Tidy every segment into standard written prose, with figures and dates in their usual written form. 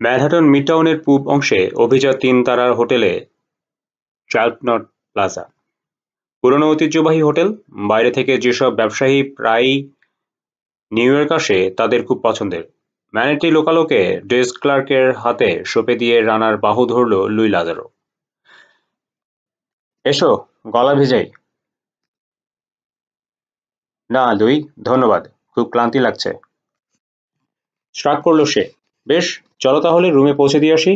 Manhattan মিডটাউনের পূব অংশে অভিজাত ৩ তারার হোটেলে চার্লটন প্লাজা। পুরনো ঐতিহ্যবাহী হোটেল। বাইরে থেকে যেসব ব্যবসায়ী প্রায়ই নিউ ইয়র্ক আসে তাদের খুব পছন্দের। ম্যানেটি লোকালোকে ডেস্ক ক্লার্কের হাতে সঁপে দিয়ে রানার বাহু ধরল লুই লাজারো। এসো, গলা ভেজাই। না লুই, ধন্যবাদ, খুব ক্লান্তি লাগছে। শ্রাগ করল সে। বেশ, চলো তাহলে রুমে পৌঁছে দিয়ে আসি।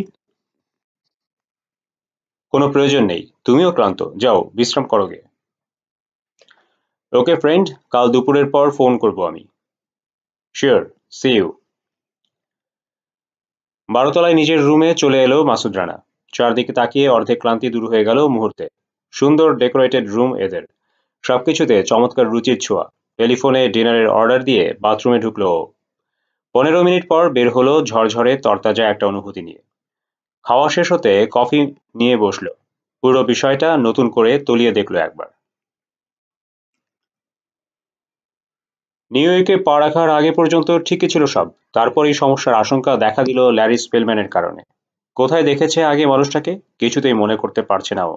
কোনো প্রয়োজন নেই, তুমিও ক্লান্ত, যাও বিশ্রাম করো গে। ওকে ফ্রেন্ড, কাল দুপুরের পর ফোন করব আমি। Sure, C you. ১২ তলায় নিজের রুমে চলে এলো মাসুদ রানা। চারদিকে তাকিয়ে অর্ধেক ক্লান্তি দূর হয়ে গেল মুহূর্তে। সুন্দর ডেকোরেটেড রুম এদের, সবকিছুতে চমৎকার রুচির ছোঁয়া। টেলিফোনে ডিনারের অর্ডার দিয়ে বাথরুমে ঢুকলো ও। ১৫ মিনিট পর বের হলো ঝরঝরে তরতাজা একটা অনুভূতি নিয়ে। খাওয়া শেষ হতে কফি নিয়ে বসলো। পুরো বিষয়টা নতুন করে তলিয়ে দেখলো একবার। নিউ ইয়র্কে পা রাখার আগে পর্যন্ত ঠিকই ছিল সব। তারপর এই সমস্যার আশঙ্কা দেখা দিল ল্যারি স্পেলম্যানের কারণে। কোথায় দেখেছে আগে মানুষটাকে, কিছুতেই মনে করতে পারছে না ও।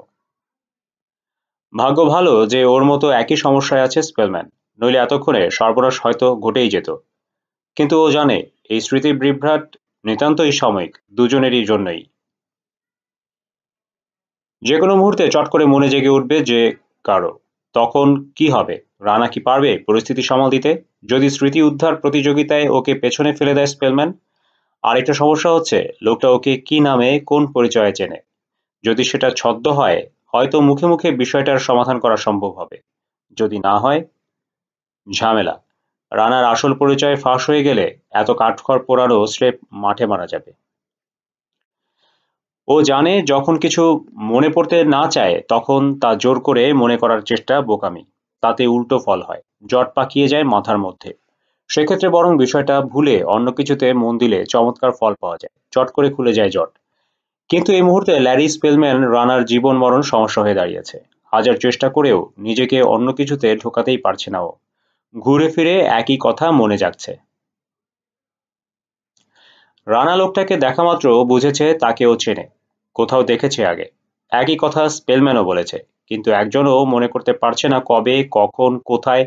ভাগ্য ভালো যে ওর মতো একই সমস্যায় আছে স্পেলম্যান, নইলে এতক্ষণে সর্বনাশ হয়তো ঘটেই যেত। কিন্তু ও জানে এই স্মৃতি বিভ্রাট নিতান্তই সাময়িক, দুজনেরই জন্যই। যে কোনো মুহূর্তে চট করে মনে জেগে উঠবে যে কারো। তখন কি হবে? রানা কি পারবে পরিস্থিতি সামাল দিতে? যদি স্মৃতি উদ্ধার প্রতিযোগিতায় ওকে পেছনে ফেলে দেয় স্পেলম্যান? আরেকটা সমস্যা হচ্ছে, লোকটা ওকে কি নামে কোন পরিচয়ে চেনে। যদি সেটা ছদ্ম হয়, হয়তো মুখে মুখে বিষয়টার সমাধান করা সম্ভব হবে। যদি না হয়, ঝামেলা। রানার আসল পরিচয় ফাঁস হয়ে গেলে এত কাঠখড় পোড়ানো স্রেফ মাঠে মারা যাবে। ও জানে যখন কিছু মনে পড়তে না চায় তখন তা জোর করে মনে করার চেষ্টা বোকামি। তাতে উল্টো ফল হয়, জট পাকিয়ে যায় মাথার মধ্যে। সেক্ষেত্রে বরং বিষয়টা ভুলে অন্য কিছুতে মন দিলে চমৎকার ফল পাওয়া যায়, চট করে খুলে যায় জট। কিন্তু এই মুহূর্তে ল্যারি স্পেলম্যান রানার জীবন মরণ সমস্যা হয়ে দাঁড়িয়েছে। হাজার চেষ্টা করেও নিজেকে অন্য কিছুতে ঢোকাতেই পারছে না ও। ঘুরে ফিরে একই কথা মনে যাচ্ছে। রানা লোকটাকে দেখা মাত্র বুঝেছে তাকে ও চেনে, কোথাও দেখেছে আগে। একই কথা স্পেলম্যানও বলেছে, কিন্তু একজনও মনে করতে পারছে না কবে, কখন, কোথায়,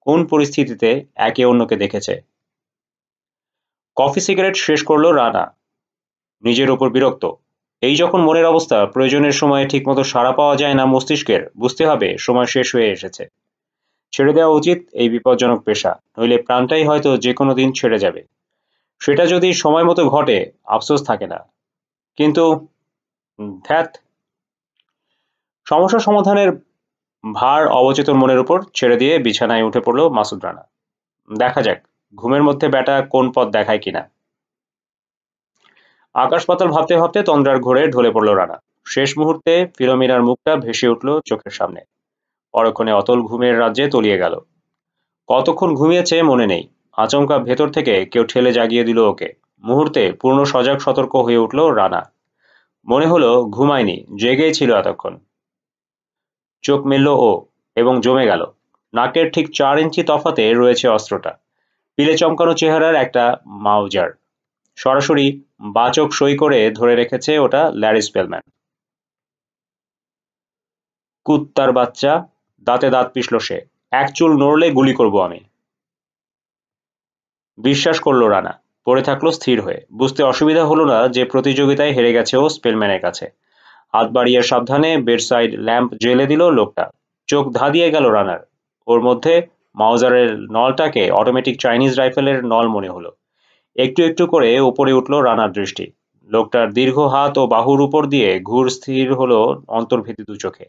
কোন পরিস্থিতিতে একে অন্যকে দেখেছে। কফি সিগারেট শেষ করলো রানা, নিজের ওপর বিরক্ত। এই যখন মনের অবস্থা, প্রয়োজনের সময়ে ঠিকমতো সাড়া পাওয়া যায় না মস্তিষ্কের, বুঝতে হবে সময় শেষ হয়ে এসেছে। ছেড়ে দেওয়া উচিত এই বিপজ্জনক পেশা, নইলে প্রাণটাই হয়তো যে কোনো দিন ছেড়ে যাবে। সেটা যদি সময় মতো ঘটে, আফসোস থাকে না। কিন্তু ধ্যাত, সমস্যা সমাধানের ভার অবচেতন মনের উপর ছেড়ে দিয়ে বিছানায় উঠে পড়ল মাসুদ রানা। দেখা যাক ঘুমের মধ্যে ব্যাটা কোন পথ দেখায় কিনা। আকাশ পাতাল ভাবতে ভাবতে তন্দ্রার ঘোরে ঢলে পড়ল রানা। শেষ মুহূর্তে ফিলোমিনার মুখটা ভেসে উঠল চোখের সামনে। পরক্ষণে অতল ঘুমের রাজ্যে তলিয়ে গেল। কতক্ষণ ঘুমিয়েছে মনে নেই। আচমকা ভেতর থেকে কেউ ঠেলে জাগিয়ে দিল ওকে। মুহূর্তে পূর্ণ সজাগ সতর্ক হয়ে উঠল রানা। মনে হলো ঘুমায়নি, জেগেই ছিল এতক্ষণ। চোখ মেলল ও, এবং জমে গেল। নাকের ঠিক ৪ ইঞ্চি তফাতে রয়েছে অস্ত্রটা। পিলে চমকানো চেহারার একটা মাউজার। সরাসরি বাচক সই করে ধরে রেখেছে ওটা ল্যারি স্পেলম্যান। কুত্তার বাচ্চা! দাঁতে দাঁত পিষল সে। এক চুল নড়লে গুলি করব আমি। বিশ্বাস করল রানা। পড়ে থাকলো স্থির হয়ে। বুঝতে অসুবিধা হলো না যে প্রতিযোগিতায় হেরে গেছে ও স্পেলম্যানের কাছে। হাত বাড়িয়ে সাবধানে বেডসাইড ল্যাম্প জ্বেলে দিল লোকটা। চোখ ধাঁধিয়ে গেল রানার। ওর মধ্যে মাউজারের নলটাকে অটোমেটিক চাইনিজ রাইফেলের নল মনে হলো। একটু একটু করে উপরে উঠল রানার দৃষ্টি। লোকটার দীর্ঘ হাত ও বাহুর উপর দিয়ে ঘুর স্থির হলো অন্তর্ভীতি দু চোখে।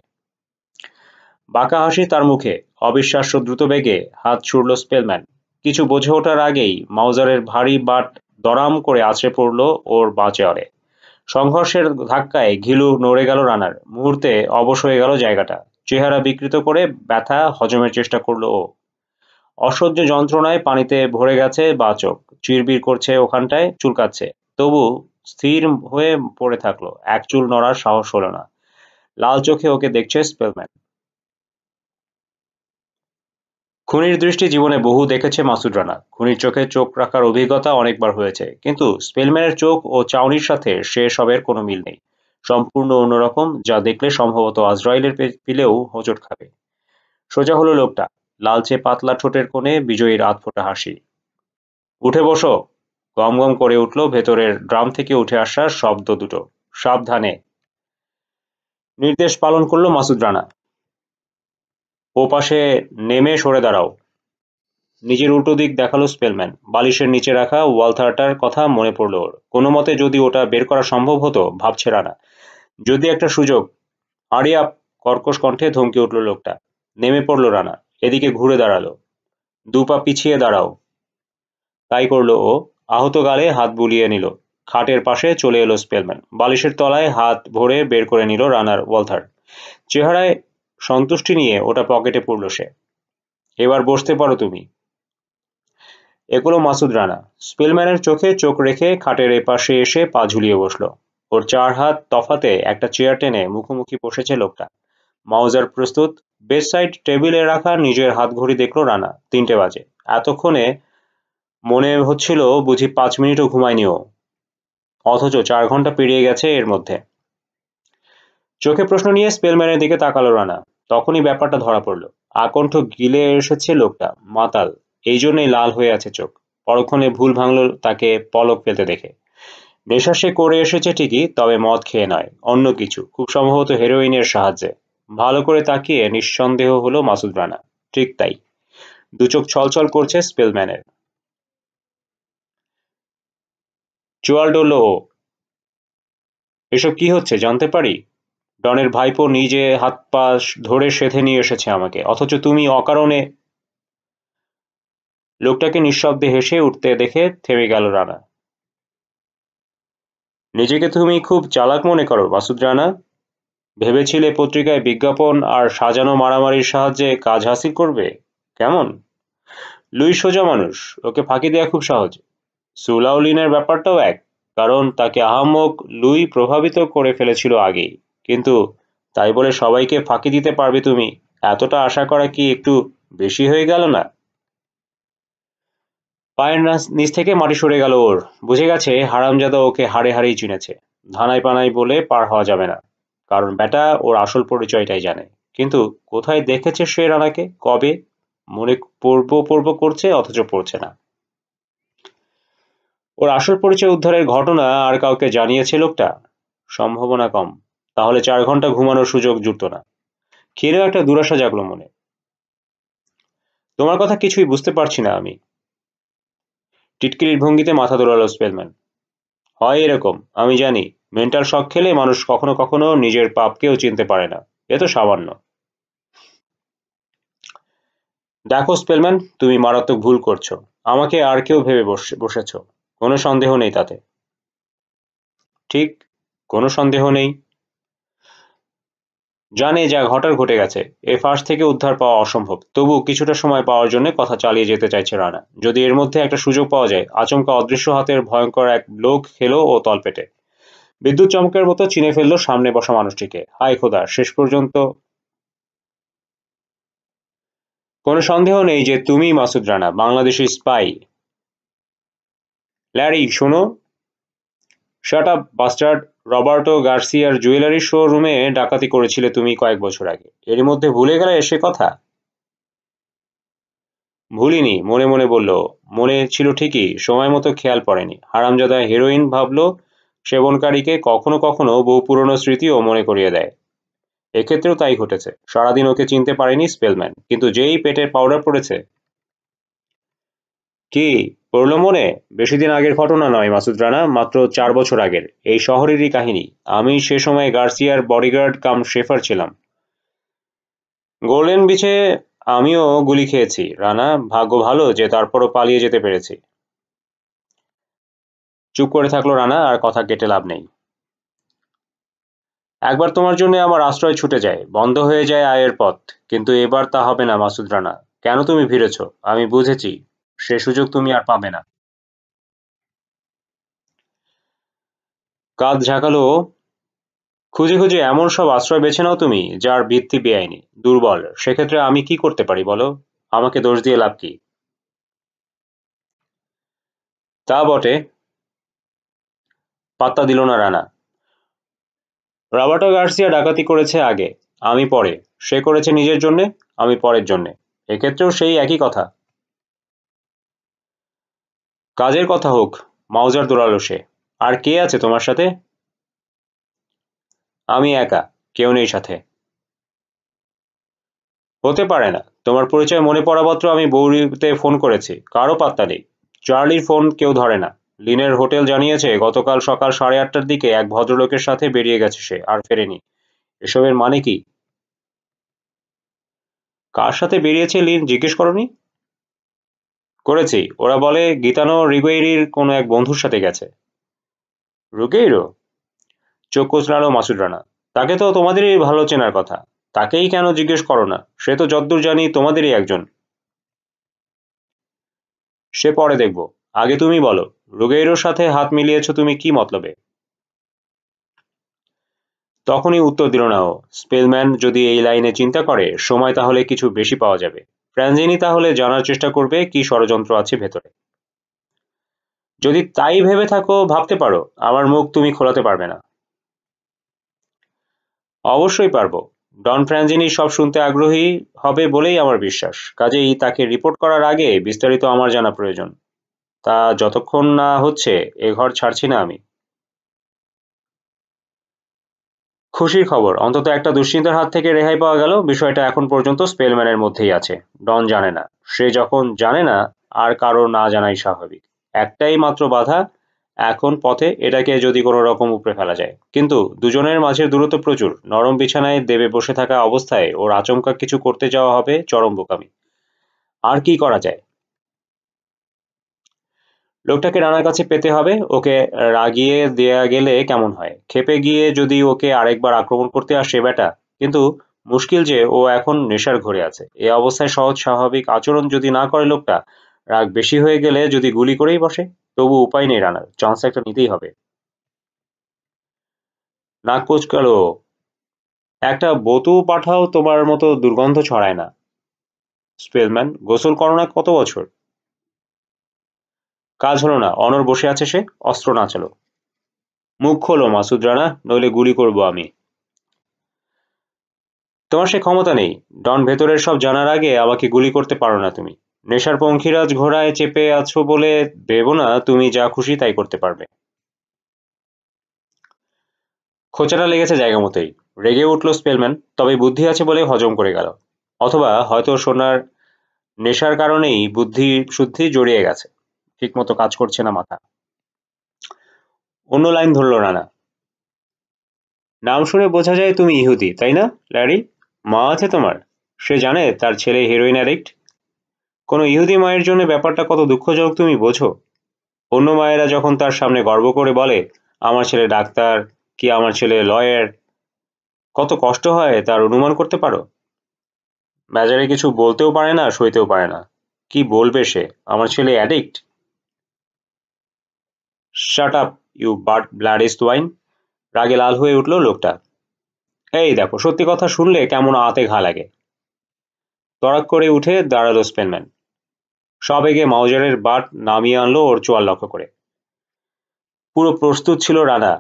বাঁকা হাসি তার মুখে। অবিশ্বাস্য দ্রুতবেগে হাত ছুড়ল স্পেলম্যান। কিছু বুঝে ওঠার আগেই মাউজারের ভারী বাট দড়াম করে আছড়ে পড়ল ওর বাঁ চেয়ারে। সংঘর্ষের ধাক্কায় ঘিলু নড়ে গেল রানার। মুহূর্তে অবশ হয়ে গেল জায়গাটা। চেহারা বিকৃত করে ব্যথা হজমের চেষ্টা করল ও। অসহ্য যন্ত্রণায় পানিতে ভরে গেছে বাঁ চোখ। চিরবির করছে ওখানটায়, চুলকাচ্ছে। তবু স্থির হয়ে পড়ে থাকলো। এক চুল নড়ার সাহস হলো না। লাল চোখে ওকে দেখছে স্পেলম্যান। খুনির দৃষ্টি জীবনে বহু দেখেছে মাসুদ রানা। খুনির চোখে চোখ রাখার অভিজ্ঞতা অনেকবার হয়েছে, কিন্তু স্পেলম্যানের চোখ ও চাউনির সাথে সে সবের কোনো মিল নেই। সম্পূর্ণ অন্যরকম, যা দেখলে সম্ভবত আজরাইলের পিলেও হোঁচট খাবে। সোজা হলো লোকটা, লালচে পাতলা ঠোঁটের কোণে বিজয়ীর আধফোটা হাসি। উঠে বসো, গম গম করে উঠল ভেতরের ড্রাম থেকে উঠে আসার শব্দ দুটো। সাবধানে, নির্দেশ পালন করলো মাসুদ রানা। ও পাশে নেমে সরে দাঁড়াও। নিজের উল্টো দিক দেখালো স্পেলম্যান। বালিশের নিচে রাখা ওয়ালথারটার কথা মনে পড়ল ওর। কোনো মতে যদি ওটা বের করা সম্ভব হতো, ভাবছে রানা। যদি একটা সুযোগ। হারি আপ, কর্কশ কণ্ঠে ধমকে উঠল লোকটা। নেমে পড়ল রানা। এদিকে ঘুরে দাঁড়ালো। দু পা পিছিয়ে দাঁড়াও। তাই করলো ও। আহত গালে হাত বুলিয়ে নিল। খাটের পাশে চলে এলো স্পেলম্যান। বালিশের তলায় হাত ভরে বের করে নিল রানার ওয়ালথার। চেহারায় সন্তুষ্টি নিয়ে ওটা পকেটে পুরল সে। এবার বসতে পারো তুমি। এগুলো মাসুদ রানা। স্পেলম্যানের চোখে চোখ রেখে খাটের এপাশে এসে পা ঝুলিয়ে বসল। ওর 4 হাত তফাতে একটা চেয়ার টেনে মুখোমুখি বসেছে লোকটা। মাউজার প্রস্তুত। বেডসাইড টেবিলে রাখা নিজের হাতঘড়ি দেখলো রানা। 3টে বাজে। এতক্ষণে মনে হচ্ছিল বুঝি 5 মিনিটও ঘুমায়নি ও। অথচ 4 ঘন্টা পেরিয়ে গেছে এর মধ্যে। চোখে প্রশ্ন নিয়ে স্পেলম্যানের দিকে তাকালো রানা। তখনই ব্যাপারটা ধরা পড়ল। আকণ্ঠ গিলে এসেছে লোকটা। মাতাল, এই জন্যই লাল হয়ে আছে চোখ। পরক্ষণে ভুল ভাঙল তাকে পলক ফেলতে দেখে। নেশা সে করে এসেছে ঠিকই, তবে মদ খেয়ে নয়, অন্য কিছু, খুব সম্ভবত হেরোইনের সাহায্যে। ভালো করে তাকিয়ে নিঃসন্দেহ হলো মাসুদ রানা। ঠিক তাই। দু চোখ ছলছল করছে স্পেলম্যানের। চোয়াল ডলল ও। এসব কি হচ্ছে জানতে পারি? ডনের ভাইপো নিজে হাত পা ধরে সেধে নিয়ে এসেছে আমাকে, অথচ তুমি অকারণে। লোকটাকে নিঃশব্দে হেসে উঠতে দেখে থেমে গেল রানা। নিজেকে তুমি খুব চালাক মনে করো মাসুদ রানা? ভেবেছিলে পত্রিকায় বিজ্ঞাপন আর সাজানো মারামারির সাহায্যে কাজ হাসিল করবে? কেমন? লুই সোজা মানুষ, ওকে ফাঁকি দেওয়া খুব সহজ। সুলাউলিনের ব্যাপারটাও এক, কারণ তাকে আহাম্মক লুই প্রভাবিত করে ফেলেছিল আগেই। কিন্তু তাই বলে সবাইকে ফাঁকি দিতে পারবে তুমি? এতটা আশা করা কি একটু বেশি হয়ে গেল না? পায়ের নিচ থেকে মাটি সরে গেল ওর। বুঝে গেছে হারামজাদা ওকে হাড়ে হাড়েই চিনেছে। ধানাই পানাই বলে পার হওয়া যাবে না, কারণ ব্যাটা ওর আসল পরিচয়টাই জানে। কিন্তু কোথায় দেখেছে সে রানাকে, কবে? মনে পড়ব করছে, অথচ পড়ছে না। ওর আসল পরিচয় উদ্ধারের ঘটনা আর কাউকে জানিয়েছে লোকটা? সম্ভাবনা কম। তাহলে 4 ঘন্টা ঘুমানোর সুযোগ জুটত না। ক্ষীরেও একটা দুরাশা জাগলো মনে। তোমার কথা কিছুই বুঝতে পারছি না আমি। টিটকিরির ভঙ্গিতে মাথা দোলালো স্পেলম্যান। হয় এরকম, আমি জানি। মেন্টাল শক খেলে মানুষ কখনো কখনো নিজের পাপকেও চিনতে পারে না। এ তো সামান্য। দেখো স্পেলম্যান, তুমি মারাত্মক ভুল করছো। আমাকে আর কেউ ভেবে বসেছ। কোনো সন্দেহ নেই তাতে। ঠিক, কোনো সন্দেহ নেই। জানে যা ঘটার ঘটে গেছে। এ ফাঁস থেকে উদ্ধার পাওয়া অসম্ভব, তবু কিছুটা সময় পাওয়ার জন্য কথা চালিয়ে যেতে চাইছে রানা। যদি এর মধ্যে একটা সুযোগ পাওয়া যায়। আচমকা অদৃশ্য হাতের ভয়ঙ্কর এক লোক খেলো ও তলপেটে। বিদ্যুৎ চমকের মতো চিনে ফেললো সামনে বসা মানুষটিকে। হায় খোদা, শেষ পর্যন্ত। কোনো সন্দেহ নেই যে তুমি মাসুদ রানা, বাংলাদেশি স্পাই। ল্যারি, শোনো। Shut up bastard. রবার্টো গার্সিয়ার জুয়েলারি শোরুমে ডাকাতি করেছিলে তুমি কয়েক বছর আগে। এরই মধ্যে ভুলে গেলে সে কথা? ভুলিনি, মনে মনে বলল। মনে ছিল ঠিকই, সময় মতো খেয়াল পড়েনি। হারামজাদা হেরোইন ভাবলো সেবনকারীকে কখনো কখনো বহু পুরনো স্মৃতিও মনে করিয়ে দেয়। এক্ষেত্রেও তাই ঘটেছে। সারাদিন ওকে চিনতে পারেনি স্পেলম্যান, কিন্তু যেই পেটের পাউডার পড়েছে। কি পড়ল মনে? বেশিদিন আগের ঘটনা নয় মাসুদ রানা, মাত্র 4 বছর আগের। এই শহরেরই কাহিনী। আমি সে সময় গার্সিয়ার বডিগার্ড কাম শেফার ছিলাম। গোল্ডেন বিচে আমিও গুলি খেয়েছি রানা, ভাগ্য ভালো যে তারপরও পালিয়ে যেতে পেরেছি। চুপ করে থাকলো রানা, আর কথা কেটে লাভ নেই। একবার তোমার জন্য আমার আশ্রয় ছুটে যায়, বন্ধ হয়ে যায় আয়ের পথ। কিন্তু এবার তা হবে না মাসুদ রানা। কেন তুমি ফিরেছ? আমি বুঝেছি। সে সুযোগ তুমি আর পাবে না। কাঁধ ঝাঁকালো ও। খুঁজে খুঁজে এমন সব আশ্রয় বেছে নাও তুমি যার ভিত্তি বেআইনি, দুর্বল। সেক্ষেত্রে আমি কি করতে পারি বলো? আমাকে দোষ দিয়ে লাভ কি? তা বটে। পাত্তা দিল না রানা। রবার্টো গার্সিয়া ডাকাতি করেছে আগে, আমি পরে। সে করেছে নিজের জন্যে, আমি পরের জন্যে। এক্ষেত্রেও সেই একই কথা। কাজের কথা হোক, মাউজার দৌড়ালো সে। আর কে আছে তোমার সাথে? আমি একা, কেউ নেই সাথে। হতে পারে না। তোমার পরিচয় মনে পড়া মাত্র আমি বৌরিতে ফোন করেছি, কারো পাত্তা নেই। চার্লির ফোন কেউ ধরে না। লিনের হোটেল জানিয়েছে গতকাল সকাল 8:30টার দিকে এক ভদ্রলোকের সাথে বেরিয়ে গেছে সে, আর ফেরেনি। এসবের মানে কি? কার সাথে বেরিয়েছে লিন জিজ্ঞেস করনি? করেছি, ওরা বলে গিতানো রিগুয়েরির কোনো এক বন্ধুর সাথে গেছে। রুগেইরো? চোখ কচলালো মাসুদ রানা। তাকে তো তোমাদেরই ভালো চেনার কথা। তাকেই কেন জিজ্ঞেস করো না? সে তো যদ্দূর জানি তোমাদেরই একজন। সে পরে দেখব। আগে তুমি বলো, রুগেইরোর সাথে হাত মিলিয়েছো তুমি কি মতলবে? তখনই উত্তর দিল না ও। স্পেলম্যান যদি এই লাইনে চিন্তা করে সময়, তাহলে কিছু বেশি পাওয়া যাবে। ফ্র্যাঞ্জিনি তাহলে জানার চেষ্টা করবে কি ষড়যন্ত্র আছে ভেতরে। যদি তাই ভেবে থাকো, ভাবতে পারো। আমার মুখ তুমি খোলাতে পারবে না। অবশ্যই পারবো। ডন ফ্র্যাঞ্জিনি সব শুনতে আগ্রহী হবে বলেই আমার বিশ্বাস। কাজেই তাকে রিপোর্ট করার আগে বিস্তারিত আমার জানা প্রয়োজন। তা যতক্ষণ না হচ্ছে, এ ঘর ছাড়ছি না আমি। খুশির খবর, অন্তত একটা দুশ্চিন্তার হাত থেকে রেহাই পাওয়া গেল। বিষয়টা এখন পর্যন্ত স্পেলম্যানের মধ্যেই আছে। ডন জানে না। সে যখন জানে না, আর কারো না জানাই স্বাভাবিক। একটাই মাত্র বাধা এখন পথে, এটাকে যদি কোনো রকম উপড়ে ফেলা যায়। কিন্তু দুজনের মাঝের দূরত্ব প্রচুর। নরম বিছানায় দেবে বসে থাকা অবস্থায় ওর আচমকা কিছু করতে যাওয়া হবে চরম বোকামি। আর কি করা যায়? লোকটাকে রানার কাছে পেতে হবে। ওকে রাগিয়ে দেয়া গেলে কেমন হয়? খেপে গিয়ে যদি ওকে আরেকবার আক্রমণ করতে আসে ব্যাটা। কিন্তু মুশকিল যে ও এখন নেশার ঘরে আছে। এ অবস্থায় সহজ স্বাভাবিক আচরণ যদি না করে লোকটা, রাগ বেশি হয়ে গেলে যদি গুলি করেই বসে, তবু উপায় নেই রানার, চান্স একটা নিতেই হবে। নাক কুচকালো ও। একটা বতু পাঠাও তোমার মতো দুর্গন্ধ ছড়ায় না। স্পেলম্যান, গোসল করো না কত বছর? কাজ হলো না, অনড় বসে আছে সে, অস্ত্র নাচালো। মুখ খোলো মাসুদ রানা, নইলে গুলি করবো আমি। তোমার সে ক্ষমতা নেই। ডন ভেতরের সব জানার আগে আমাকে গুলি করতে পারো না তুমি। নেশার পঙ্খিরাজ ঘোড়ায় চেপে আছো বলে ভেবো না তুমি যা খুশি তাই করতে পারবে। খোঁচাটা লেগেছে জায়গা মতোই। রেগে উঠল স্পেলম্যান, তবে বুদ্ধি আছে বলে হজম করে গেল। অথবা হয়তো সোনার নেশার কারণেই বুদ্ধি শুদ্ধি জড়িয়ে গেছে। ঠিক মতো কাজ করছে না মাথা। অন্য লাইন ধরল রানা। নাম শুনে বোঝা যায় তুমি ইহুদি, তাই না ল্যারি? মা আছে তোমার? সে জানে তার ছেলে হেরোইন অ্যাডিক্ট? কোনো ইহুদি মায়ের জন্য ব্যাপারটা কত দুঃখজনক তুমি বোঝো? অন্য মায়েরা যখন তার সামনে গর্ব করে বলে, আমার ছেলে ডাক্তার, কি আমার ছেলে লয়ার, কত কষ্ট হয় তার অনুমান করতে পারো? বাজারে কিছু বলতেও পারে না, সইতেও পারে না। কি বলবে সে? আমার ছেলে addict? Shut up, you bloody swine! রাগে লাল হয়ে উঠল লোকটা। এই দেখো, সত্যি কথা শুনলে কেমন আতে ঘা লাগে। তড়াক করে উঠে দাঁড়ালো স্পেলম্যান। সবেগে মাউজারের বাট নামিয়ে আনলো ওর চোয়াল লক্ষ্য করে। পুরো প্রস্তুত ছিল রানা।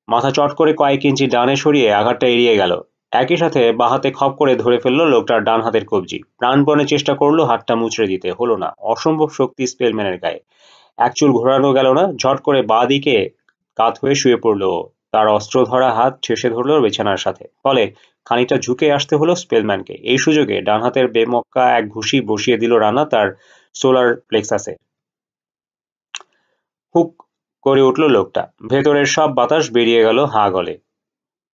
মাথা চট করে কয়েক ইঞ্চি ডানে সরিয়ে আঘাতটা এড়িয়ে গেল। একই সাথে বাহাতে খপ করে ধরে ফেললো লোকটার ডান হাতের কবজি। প্রাণপণে চেষ্টা করলো হাতটা মুচড়ে দিতে, হলো না। অসম্ভব শক্তি স্পেলম্যানের গায়ে। এক চুল ঘোরানো গেল না। ঝট করে বাঁ দিকে কাত হয়ে শুয়ে পড়লো ও। তার অস্ত্র ধরা হাত ঠেসে ধরলো বিছানার সাথে। ফলে খানিকটা ঝুঁকে আসতে হলো স্পেলম্যানকে। এই সুযোগে ডান হাতের বেমক্কা এক ঘুষি বসিয়ে দিল রানা তার সোলার প্লেক্সাসে। হুক করে উঠল লোকটা। ভেতরের সব বাতাস বেরিয়ে গেল হা গলে।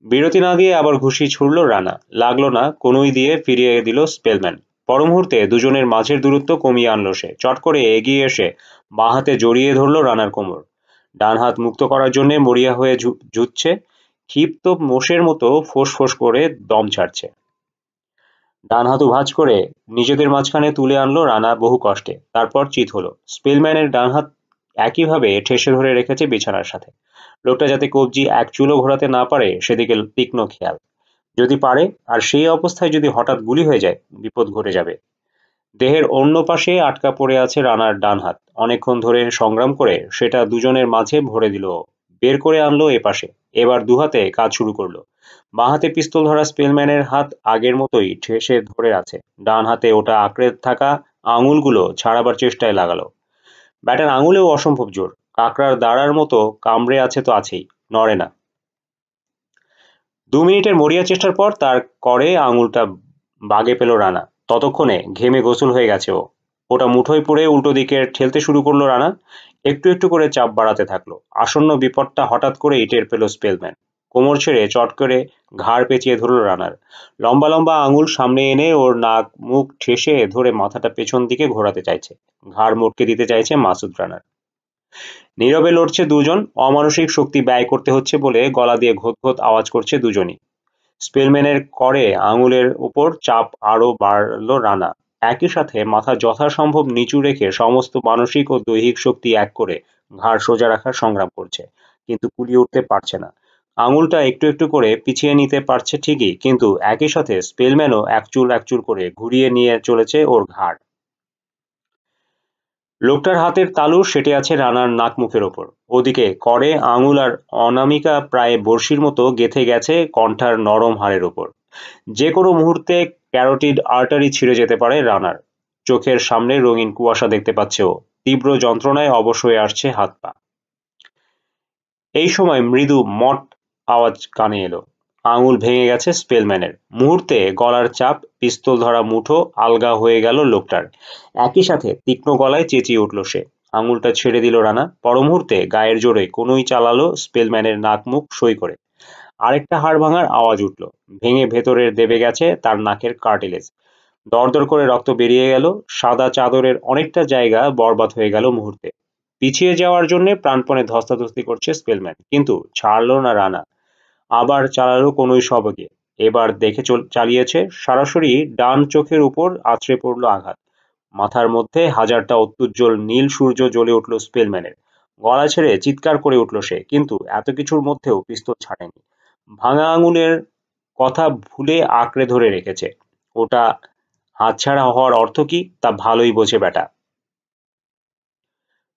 বিরতি না দিয়ে আবার ঘুষি ছুড়ল রানা। লাগলো না, কনুই দিয়ে ফিরিয়ে দিল স্পেলম্যান। পর মুহূর্তে দুজনের মাঝের দূরত্ব কমিয়ে আনলো সে। চট করে এগিয়ে এসে বাঁ হাতে জড়িয়ে ধরল রানার কোমর। ডান হাত মুক্ত করার জন্য মরিয়া হয়ে ঝুঁকছে। ক্ষিপ্ত মোষের মতো ফোঁস ফোঁস করে দম ছাড়ছে। ডান হাত ভাঁজ করে নিজেদের মাঝখানে তুলে আনলো রানা বহু কষ্টে। তারপর চিৎ হলো। স্পেলম্যানের ডান হাত একইভাবে ঠেসে ধরে রেখেছে বিছানার সাথে। লোকটা যাতে কবজি এক চুলও ঘোরাতে না পারে সেদিকে তীক্ষ্ণ খেয়াল। যদি পারে, আর সেই অবস্থায় যদি হঠাৎ গুলি হয়ে যায়, বিপদ ঘটে যাবে। দেহের অন্য পাশে আটকা পড়ে আছে রানার ডান হাত। অনেকক্ষণ ধরে সংগ্রাম করে সেটা দুজনের মাঝে ভরে দিল ও। বের করে আনলো এপাশে। এবার দুহাতে কাজ শুরু করলো। বাঁ হাতে পিস্তল ধরা স্পেলম্যানের হাত আগের মতোই ঠেসে ধরে আছে। ডান হাতে ওটা আঁকড়ে থাকা আঙুলগুলো ছাড়াবার চেষ্টায় লাগালো। ব্যাটার আঙুলেও অসম্ভব জোর। কাঁকড়ার দাঁড়ার মতো কামড়ে আছে তো আছেই, নড়ে না। 2 মিনিটের মরিয়া চেষ্টার পর তার করে আঙুলটা বাগে পেল রানা। ততক্ষণে ঘেমে গোসল হয়ে গেছে ও। ওটা মুঠোয় পড়ে উল্টো দিকে ঠেলতে শুরু করলো রানা। একটু একটু করে চাপ বাড়াতে থাকলো। আসন্ন বিপদটা হঠাৎ করেই টের পেল স্পেলম্যান। কোমর ছেড়ে চট করে ঘাড় পেঁচিয়ে ধরল রানার। লম্বা লম্বা আঙুল সামনে এনে ওর নাক মুখ ঠেসে ধরে মাথাটা পেছন দিকে ঘোরাতে চাইছে। ঘাড় মোটকে দিতে চাইছে মাসুদ রানার। নীরবে লড়ছে দুজন। অমানসিক শক্তি ব্যয় করতে হচ্ছে বলে গলা দিয়ে ঘোঁত আওয়াজ করছে দুজনই। স্পেলম্যানের করে আঙুলের উপর চাপ আরো বাড়ল রানা। একই সাথে মাথা যথাসম্ভব নিচু রেখে সমস্ত মানসিক ও দৈহিক শক্তি এক করে ঘাড় সোজা রাখার সংগ্রাম করছে, কিন্তু কুলিয়ে উঠতে পারছে না। আঙুলটা একটু একটু করে পিছিয়ে নিতে পারছে ঠিকই, কিন্তু একই সাথে স্পেলম্যানও একচুল একচুল করে ঘুরিয়ে নিয়ে চলেছে ওর ঘাড়। লোকটার হাতের তালু সেটে আছে রানার নাক মুখের ওপর। ওদিকে করে আঙুল আর অনামিকা প্রায় বড়শির মতো গেঁথে গেছে কণ্ঠার নরম হাড়ের ওপর। যে কোনো মুহূর্তে ক্যারোটিড আর্টারি ছিঁড়ে যেতে পারে রানার। চোখের সামনে রঙিন কুয়াশা দেখতে পাচ্ছে ও। তীব্র যন্ত্রণায় অবশ হয়ে আসছে হাত পা। এই সময় মৃদু মট আওয়াজ কানে এলো। আঙুল ভেঙে গেছে স্পেলম্যানের। মুহূর্তে গলার চাপ, পিস্তল ধরা মুঠো আলগা হয়ে গেল লোকটার। একই সাথে তীক্ষ্ণ গলায় চেঁচিয়ে উঠল সে। আঙুলটা ছেড়ে দিল রানা। পর মুহূর্তে গায়ের জোরে কোনোই চালালো স্পেলম্যানের নাক মুখ সই করে। আরেকটা হাড় ভাঙার আওয়াজ উঠল। ভেঙে ভেতরের দেবে গেছে তার নাকের কার্টিলেজ। দরদর করে রক্ত বেরিয়ে গেল। সাদা চাদরের অনেকটা জায়গা বরবাদ হয়ে গেল মুহূর্তে। পিছিয়ে যাওয়ার জন্য প্রাণপণে ধস্তাধস্তি করছে স্পেলম্যান, কিন্তু ছাড়ল না রানা। আবার চালালো কোনোই সবকে। এবার দেখে চালিয়েছে। সরাসরি ডান চোখের উপর আছড়ে পড়ল আঘাত। মাথার মধ্যে হাজারটা অত্যুজ্জ্বল নীল সূর্য জ্বলে উঠল স্পেলম্যানের। গলা ছেড়ে চিৎকার করে উঠল সে, কিন্তু এত কিছুর মধ্যেও পিস্তল ছাড়েনি। ভাঙা আঙুলের কথা ভুলে আঁকড়ে ধরে রেখেছে। ওটা হাতছাড়া হওয়ার অর্থ কি তা ভালোই বোঝে ব্যাটা।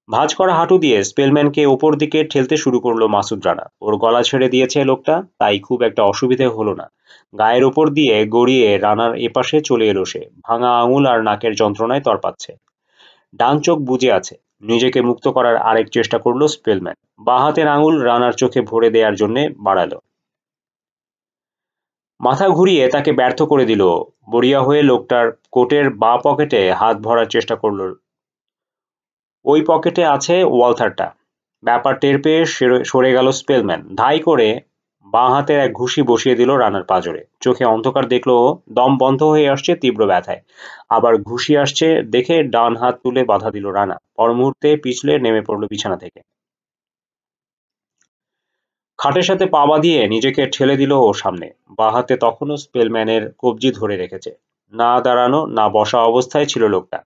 ভাঁজ করা হাঁটু দিয়ে স্পেলম্যানকে ওপর দিকে ঠেলতে শুরু করলো মাসুদ রানা। ওর গলা ছেড়ে দিয়েছে লোকটা, তাই খুব একটা অসুবিধে হলো না। গায়ের ওপর দিয়ে গড়িয়ে রানার এপাশে চলে এলো সে। ভাঙা আঙুল আর নাকের যন্ত্রণায় তরপাচ্ছে। ডান চোখ বুজে আছে। নিজেকে মুক্ত করার আরেক চেষ্টা করলো স্পেলম্যান। বাঁ হাতের আঙুল রানার চোখে ভরে দেওয়ার জন্য বাড়ালো। মাথা ঘুরিয়ে তাকে ব্যর্থ করে দিল। বড়িয়া হয়ে লোকটার কোটের বাঁ পকেটে হাত ভরার চেষ্টা করলো। ওই পকেটে আছে ওয়ালথারটা। ব্যাপার টের পেয়ে সরে গেল স্পেলম্যান। ধাই করে বাঁ হাতের এক ঘুষি বসিয়ে দিল রানার পাঁজরে। চোখে অন্ধকার দেখলো ও। দম বন্ধ হয়ে আসছে তীব্র ব্যথায়। আবার ঘুষি আসছে দেখে ডান হাত তুলে বাধা দিল রানা। পর মুহূর্তে পিছলে নেমে পড়লো বিছানা থেকে। খাটের সাথে পা বাঁধিয়ে নিজেকে ঠেলে দিল ও সামনে। বাঁ হাতে তখনও স্পেলম্যানের কবজি ধরে রেখেছে। না দাঁড়ানো না বসা অবস্থায় ছিল লোকটা।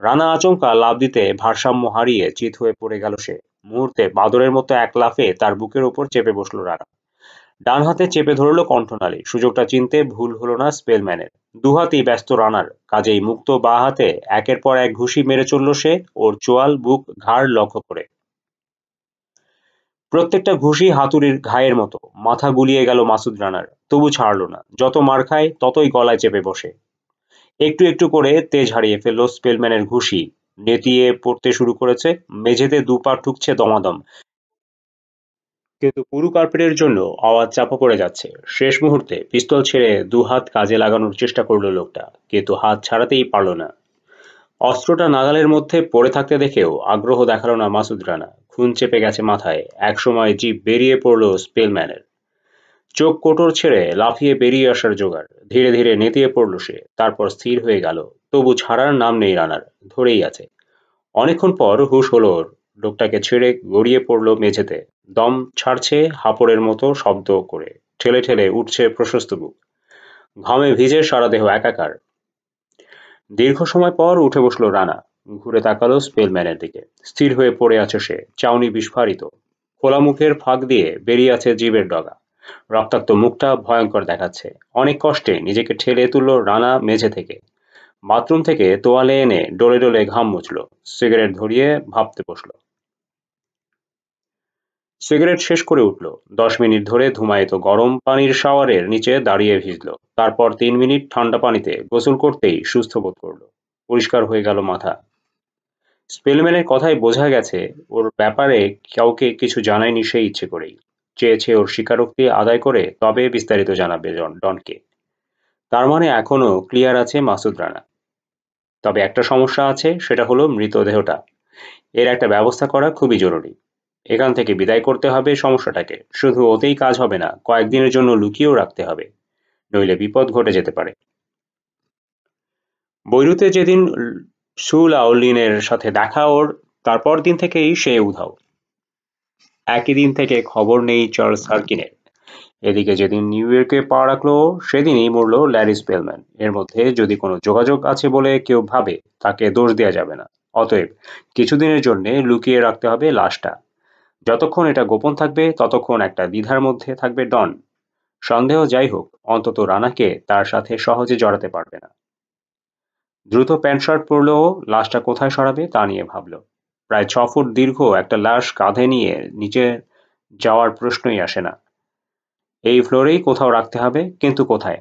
রানা আচমকা লাফ দিতে ভারসাম্য হারিয়ে চিত হয়ে পড়ে গেল সে। মুহূর্তে বাদরের মতো এক লাফে তার বুকের ওপর চেপে বসলো রানা। ডান হাতে চেপে ধরল কণ্ঠনালী। সুযোগটা চিনতে ভুল হলো না স্পেলম্যানের। দুহাতেই ব্যস্ত রানার, কাজেই মুক্ত বাঁ হাতে একের পর এক ঘুষি মেরে চলল সে, ওর চোয়াল বুক ঘাড় লক্ষ্য করে। প্রত্যেকটা ঘুষি হাতুড়ির ঘায়ের মতো। মাথা গুলিয়ে গেল মাসুদ রানার, তবু ছাড়ল না। যত মার খায় ততই গলায় চেপে বসে। একটু একটু করে তেজ হারিয়ে ফেলল স্পেলম্যানের ঘুষি। নেতিয়ে পড়তে শুরু করেছে। মেঝেতে দুপা ঠুকছে দমাদম, কিন্তু পুরু কার্পেটের জন্য আওয়াজ চাপা পড়ে যাচ্ছে। শেষ মুহূর্তে পিস্তল ছেড়ে দুহাত কাজে লাগানোর চেষ্টা করলো লোকটা, কিন্তু হাত ছাড়াতেই পারল না। অস্ত্রটা নাগালের মধ্যে পড়ে থাকতে দেখেও আগ্রহ দেখালো না মাসুদ রানা। খুন চেপে গেছে মাথায়। একসময় জিভ বেরিয়ে পড়ল স্পেলম্যানের। চোখ কোটর ছেড়ে লাফিয়ে বেরিয়ে আসার জোগাড়। ধীরে ধীরে নেতিয়ে পড়ল সে, তারপর স্থির হয়ে গেল। তবু ছাড়ার নাম নেই রানার, ধরেই আছে। অনেকক্ষণ পর হুঁশ হলো ওর। লোকটাকে ছেড়ে গড়িয়ে পড়ল মেঝেতে। দম ছাড়ছে হাঁপড়ের মতো শব্দ করে। ঠেলে ঠেলে উঠছে প্রশস্ত বুক। ঘামে ভিজে সারা দেহ একাকার। দীর্ঘ সময় পর উঠে বসল রানা। ঘুরে তাকালো স্পেলম্যানের দিকে। স্থির হয়ে পড়ে আছে সে, চাউনি বিস্ফারিত। খোলা মুখের ফাঁক দিয়ে বেরিয়ে আছে জিভের ডগা। রক্তাক্ত মুখটা ভয়ঙ্কর দেখাচ্ছে। অনেক কষ্টে নিজেকে ঠেলে তুলল রানা মেঝে থেকে। বাথরুম থেকে তোয়ালে এনে ডলে ডলে ঘাম মুছল, সিগারেট ধরিয়ে ভাবতে বসল। সিগারেট শেষ করে উঠল। 10 মিনিট ধরে ধুমায়িত গরম পানির শাওয়ারের নিচে দাঁড়িয়ে ভিজল। তারপর 3 মিনিট ঠান্ডা পানিতে গোসল করতেই সুস্থ বোধ করল। পরিষ্কার হয়ে গেল মাথা। স্পেলম্যানের কথায় বোঝা গেছে ওর ব্যাপারে কাউকে কিছু জানায়নি সে ইচ্ছে করেই। চেয়েছে ওর স্বীকারোক্তি আদায় করে তবে বিস্তারিত জানাবে ডনকে। তার মানে এখনো ক্লিয়ার আছে মাসুদ রানা। তবে একটা সমস্যা আছে, সেটা হলো মৃতদেহটা। এর একটা ব্যবস্থা করা খুবই জরুরি। এখান থেকে বিদায় করতে হবে সমস্যাটাকে। শুধু ওতেই কাজ হবে না, কয়েকদিনের জন্য লুকিয়েও রাখতে হবে, নইলে বিপদ ঘটে যেতে পারে। বৈরুতে যেদিন সু লাওলিনের সাথে দেখা ওর, তারপর দিন থেকেই সে উধাও। একই দিন থেকে খবর নেই চার্লস হার্কিনের। এদিকে যেদিন নিউ ইয়র্কে পা রাখলো সেদিনই মরল ল্যারি স্পেলম্যান। এর মধ্যে যদি কোনো যোগাযোগ আছে বলে কেউ ভাবে, তাকে দোষ দেওয়া যাবে না। অতএব কিছুদিনের জন্য লুকিয়ে রাখতে হবে লাশটা। যতক্ষণ এটা গোপন থাকবে ততক্ষণ একটা দ্বিধার মধ্যে থাকবে ডন। সন্দেহ যাই হোক, অন্তত রানাকে তার সাথে সহজে জড়াতে পারবে না। দ্রুত প্যান্ট শার্ট পরলেও লাশটা কোথায় সরাবে তা নিয়ে ভাবল। প্রায় 6 ফুট দীর্ঘ একটা লাশ কাঁধে নিয়ে নিচে যাওয়ার প্রশ্নই আসে না। এই ফ্লোরেই কোথাও রাখতে হবে, কিন্তু কোথায়?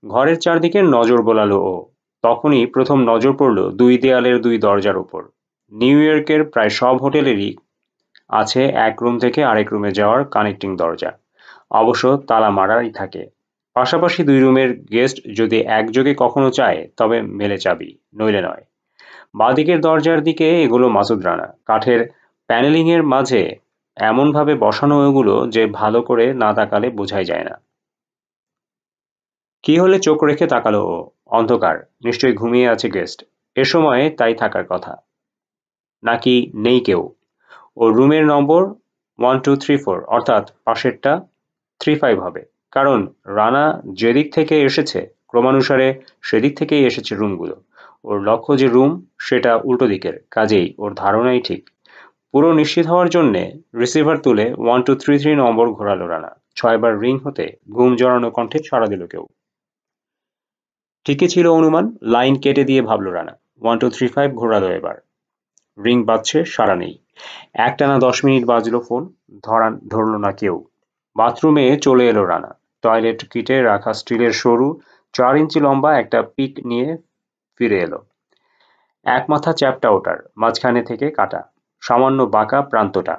ঘরের চারদিকে নজর বোলালো ও। তখনই প্রথম নজর পড়ল 2 দেয়ালের 2 দরজার উপর। নিউ ইয়র্কের প্রায় সব হোটেলেরই আছে এক রুম থেকে আরেক রুমে যাওয়ার কানেক্টিং দরজা। অবশ্য তালা মারাই থাকে। পাশাপাশি 2 রুমের গেস্ট যদি একযোগে কখনো চায় তবে মেলে চাবি, নইলে নয়। বাঁদিকের দরজার দিকে এগুলো মাসুদ রানা। কাঠের প্যানেলিং এর মাঝে এমনভাবে বসানো এগুলো যে ভালো করে না তাকালে বোঝাই যায় না। কি হলে চোখ রেখে তাকালো ও। অন্ধকার, নিশ্চয়ই ঘুমিয়ে আছে গেস্ট। এ সময়ে তাই থাকার কথা। নাকি নেই কেউ। ওর রুমের নম্বর 1234, অর্থাৎ পাশেরটা 35 হবে। কারণ রানা যেদিক থেকে এসেছে ক্রমানুসারে সেদিক থেকেই এসেছে রুমগুলো। ওর লক্ষ্য যে রুম, সেটা উল্টো দিকের, কাজেই ওর ধারণাই ঠিক। পুরো নিশ্চিত হওয়ার জন্যে রিসিভার তুলে 1233 নম্বর ঘোরালো রানা। 6 বার রিং হতে ঘুম জড়ানো কণ্ঠে সাড়া দিল কেউ। ঠিকই ছিল অনুমান। লাইন কেটে দিয়ে ভাবল রানা। 1235 ঘোরালো এবার। রিং বাজছে, সাড়া নেই। একটানা 10 মিনিট বাজলো ফোন, ধরল না কেউ। বাথরুমে চলে এলো রানা। টয়লেট কিটে রাখা স্টিলের সরু 4 ইঞ্চি লম্বা একটা পিক নিয়ে ফিরে এলো। এক মাথা চ্যাপ্টা ওটার, মাঝখানে থেকে কাটা, সামান্য বাঁকা প্রান্তটা।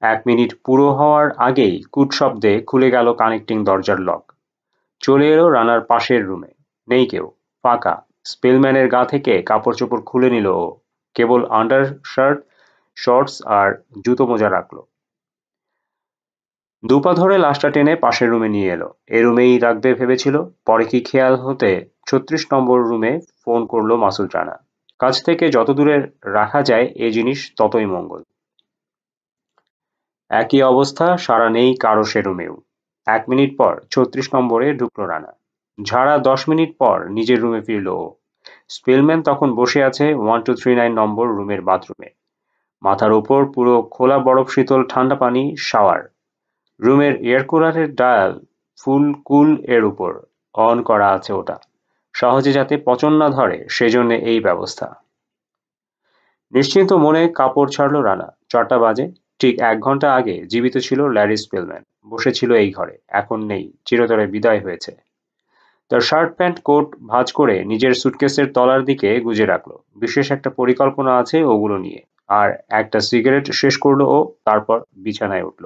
1 মিনিট পুরো হওয়ার আগেই কুট শব্দে খুলে গেল কানেক্টিং দরজার লক। চলে এলো রানার পাশের রুমে। নেই কেউ, ফাঁকা। স্পেলম্যানের গা থেকে কাপড় চোপড় খুলে নিল ও। কেবল আন্ডার শার্ট, শর্টস আর জুতো মোজা রাখলো। দুপা ধরে লাশটা টেনে পাশের রুমে নিয়ে এলো। এ রুমেই রাখবে ভেবেছিল, পরে কি খেয়াল হতে 36 নম্বর রুমে ফোন করলো মাসুদ রানা। কাছ থেকে যত দূরে রাখা যায় এ জিনিস ততই মঙ্গল। একই অবস্থা, সাড়া নেই কারো সে রুমেও। 1 মিনিট পর 36 নম্বরে ঢুকলো রানা। ঝাড়া 10 মিনিট পর নিজের রুমে ফিরল ও। স্পেলম্যান তখন বসে আছে 1239 নম্বর রুমের বাথরুমে। মাথার ওপর পুরো খোলা বরফ শীতল ঠান্ডা পানি শাওয়ার। রুমের এয়ার কুলারের ডায়াল ফুল কুল এর উপর অন করা আছে ওটা। সহজে যাতে পচন না ধরে সেজন্য এই ব্যবস্থা। নিশ্চিন্ত মনে কাপড় ছাড়ল রানা। 4টা বাজে। ঠিক 1 ঘন্টা আগে জীবিত ছিল ল্যারি স্পেলম্যান। বসেছিল এই ঘরে, এখন নেই, চিরতরে বিদায় হয়েছে। তার শার্ট প্যান্ট কোট ভাঁজ করে নিজের সুটকেসের তলার দিকে গুজে রাখলো। বিশেষ একটা পরিকল্পনা আছে ওগুলো নিয়ে। আর একটা সিগারেট শেষ করলো ও, তারপর বিছানায় উঠল।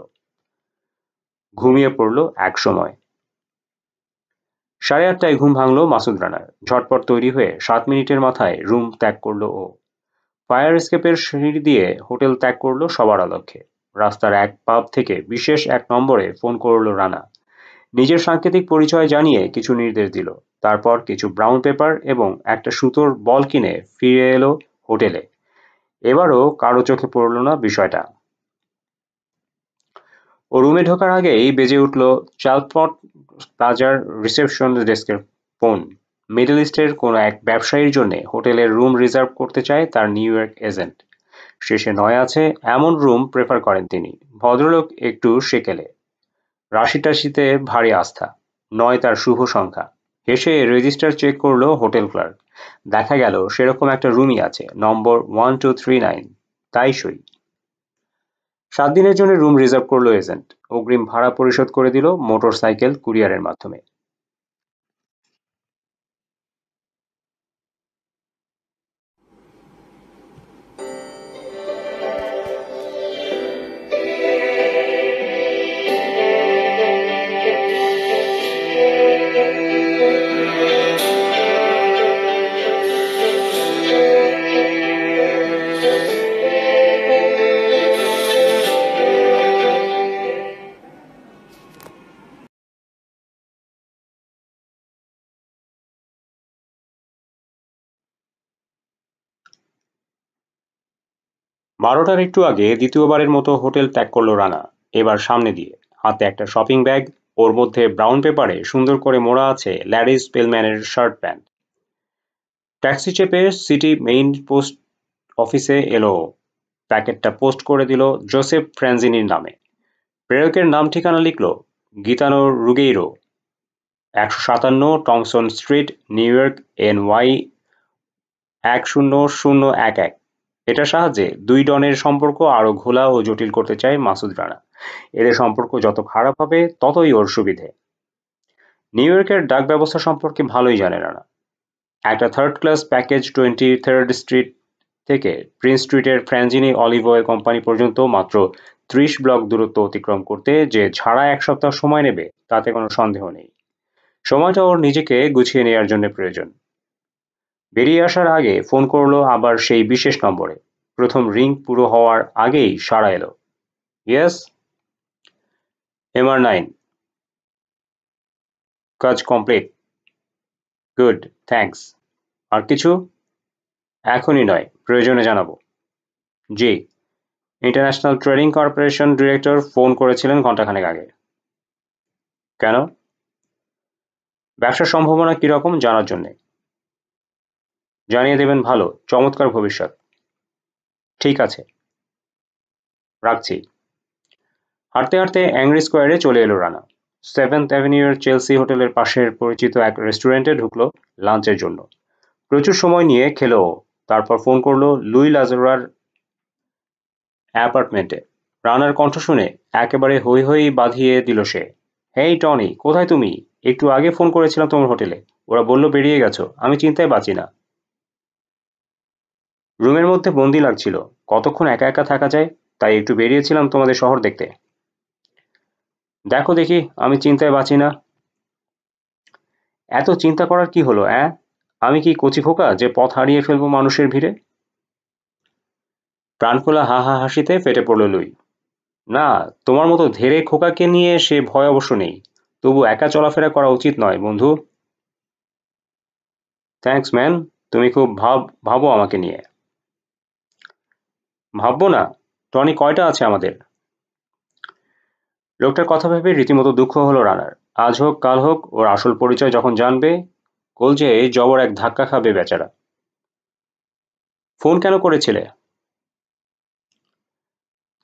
ঘুমিয়ে পড়ল এক সময়। 8:30টায় ঘুম ভাঙল মাসুদ রানার। ঝটপট তৈরি হয়ে 7 মিনিটের মাথায় রুম ত্যাগ করল ও। ফায়ার এস্কেপের সিঁড়ি দিয়ে হোটেল ত্যাগ করল সবার আলক্ষ্যে। রাস্তার এক পাব থেকে বিশেষ 1 নম্বরে ফোন করল রানা। নিজের সাংকেতিক পরিচয় জানিয়ে কিছু নির্দেশ দিল। তারপর কিছু ব্রাউন পেপার এবং একটা সুতোর বল কিনে ফিরে এলো হোটেলে। এবারও কারো চোখে পড়ল না বিষয়টা। ও রুমে ঢোকার আগেই বেজে উঠল চালপট প্লাজার রিসেপশন ডেস্কের ফোন। মিডল ইস্টের কোনো এক ব্যবসায়ীর জন্য হোটেলের রুম রিজার্ভ করতে চায় তার নিউ ইয়র্ক এজেন্ট। শেষে 9 আছে এমন রুম প্রেফার করেন তিনি। ভদ্রলোক একটু সেকেলে, রাশি টাশিতে ভারী আস্থা। 9 তার শুভ সংখ্যা। হেসে রেজিস্টার চেক করলো হোটেল ক্লার্ক। দেখা গেল সেরকম একটা রুমই আছে, নম্বর 1239। তাই সই। 7 দিনের জন্য রুম রিজার্ভ করলো এজেন্ট। অগ্রিম ভাড়া পরিশোধ করে দিল মোটর সাইকেল কুরিয়ারের মাধ্যমে। বারোটার একটু আগে দ্বিতীয়বারের মতো হোটেল ত্যাগ করলো রানা। এবার সামনে দিয়ে, হাতে একটা শপিং ব্যাগ, ওর মধ্যে ব্রাউন পেপারে সুন্দর করে মোড়া আছে ল্যারি স্পেলম্যানের শার্ট প্যান্ট। ট্যাক্সি চেপে সিটি মেইন পোস্ট অফিসে এলো ও। প্যাকেটটা পোস্ট করে দিল জোসেফ ফ্র্যাঞ্জিনির নামে। প্রেরকের নাম ঠিকানা লিখল গিতানো রুগেইরো, 157 Thomson street, new York, NY 10011। এটার সাহায্যে দুই ডনের সম্পর্ক আরো ঘোলা ও জটিল করতে চায় মাসুদ রানা। এদের সম্পর্ক যত খারাপ হবে ততই ওর সুবিধে। নিউ ইয়র্কের ডাক ব্যবস্থা সম্পর্কে ভালোই জানে রানা। একটা third class package 23rd street থেকে প্রিন্স স্ট্রিটের ফ্র্যাঞ্জিনি অলিভ অয়েল কোম্পানি পর্যন্ত মাত্র 30 ব্লক দূরত্ব অতিক্রম করতে যে ছাড়া 1 সপ্তাহ সময় নেবে তাতে কোনো সন্দেহ নেই। সময়টা ওর নিজেকে গুছিয়ে নেওয়ার জন্য প্রয়োজন। বেরিয়ে আসার আগে ফোন করলো আবার সেই বিশেষ নম্বরে। প্রথম রিং পুরো হওয়ার আগেই সাড়া এলো। ইয়েস। MR9। কাজ কমপ্লিট। Good, thanks. আর কিছু? এখনই নয়, প্রয়োজনে জানাবো। জি। International trading corporation director phone করেছিলেন ঘন্টাখানেক আগে। কেন? ব্যবসার সম্ভাবনা কিরকম জানার জন্যে। জানিয়ে দেবেন ভালো, চমৎকার ভবিষ্যৎ। ঠিক আছে, রাখছি। হাঁটতে হাঁটতে অ্যাংরি স্কোয়ারে চলে এলো রানা। 7th অ্যাভিনিউর চেলসি হোটেলের পাশের পরিচিত এক রেস্টুরেন্টে ঢুকলো লাঞ্চের জন্য। প্রচুর সময় নিয়ে খেলো ও। তারপর ফোন করলো লুই লাজোরার অ্যাপার্টমেন্টে। রানার কণ্ঠ শুনে একেবারে হৈ হৈ বাঁধিয়ে দিল সে। হেই টনি, কোথায় তুমি? একটু আগে ফোন করেছিলাম তোমার হোটেলে। ওরা বলল বেরিয়ে গেছো। আমি চিন্তায় বাঁচি না। রুমের মধ্যে বন্দি লাগছিল। কতক্ষণ একা একা থাকা যায়, তাই একটু বেরিয়েছিলাম তোমাদের শহর দেখতে। দেখো দেখি, আমি চিন্তায় বাঁচি না। এত চিন্তা করার কি হলো? আমি কি কচি খোকা যে পথ হারিয়ে ফেলবো মানুষের ভিড়ে? প্রাণখোলা হা হা হাসিতে ফেটে পড়ল লুই। না, তোমার মতো ধেড়ে খোকাকে নিয়ে সে ভয় অবশ্য নেই, তবু একা চলাফেরা করা উচিত নয় বন্ধু। থ্যাঙ্কস ম্যান, তুমি খুব ভাবো আমাকে নিয়ে। ভাববো না? টনি কয়টা আছে আমাদের? লোকটার কথা ভেবে রীতিমতো দুঃখ হলো রানার। আজ হোক কাল হোক ওর আসল পরিচয় যখন জানবে, কলজে জবর এক ধাক্কা খাবে বেচারা। ফোন কেন করেছিলে?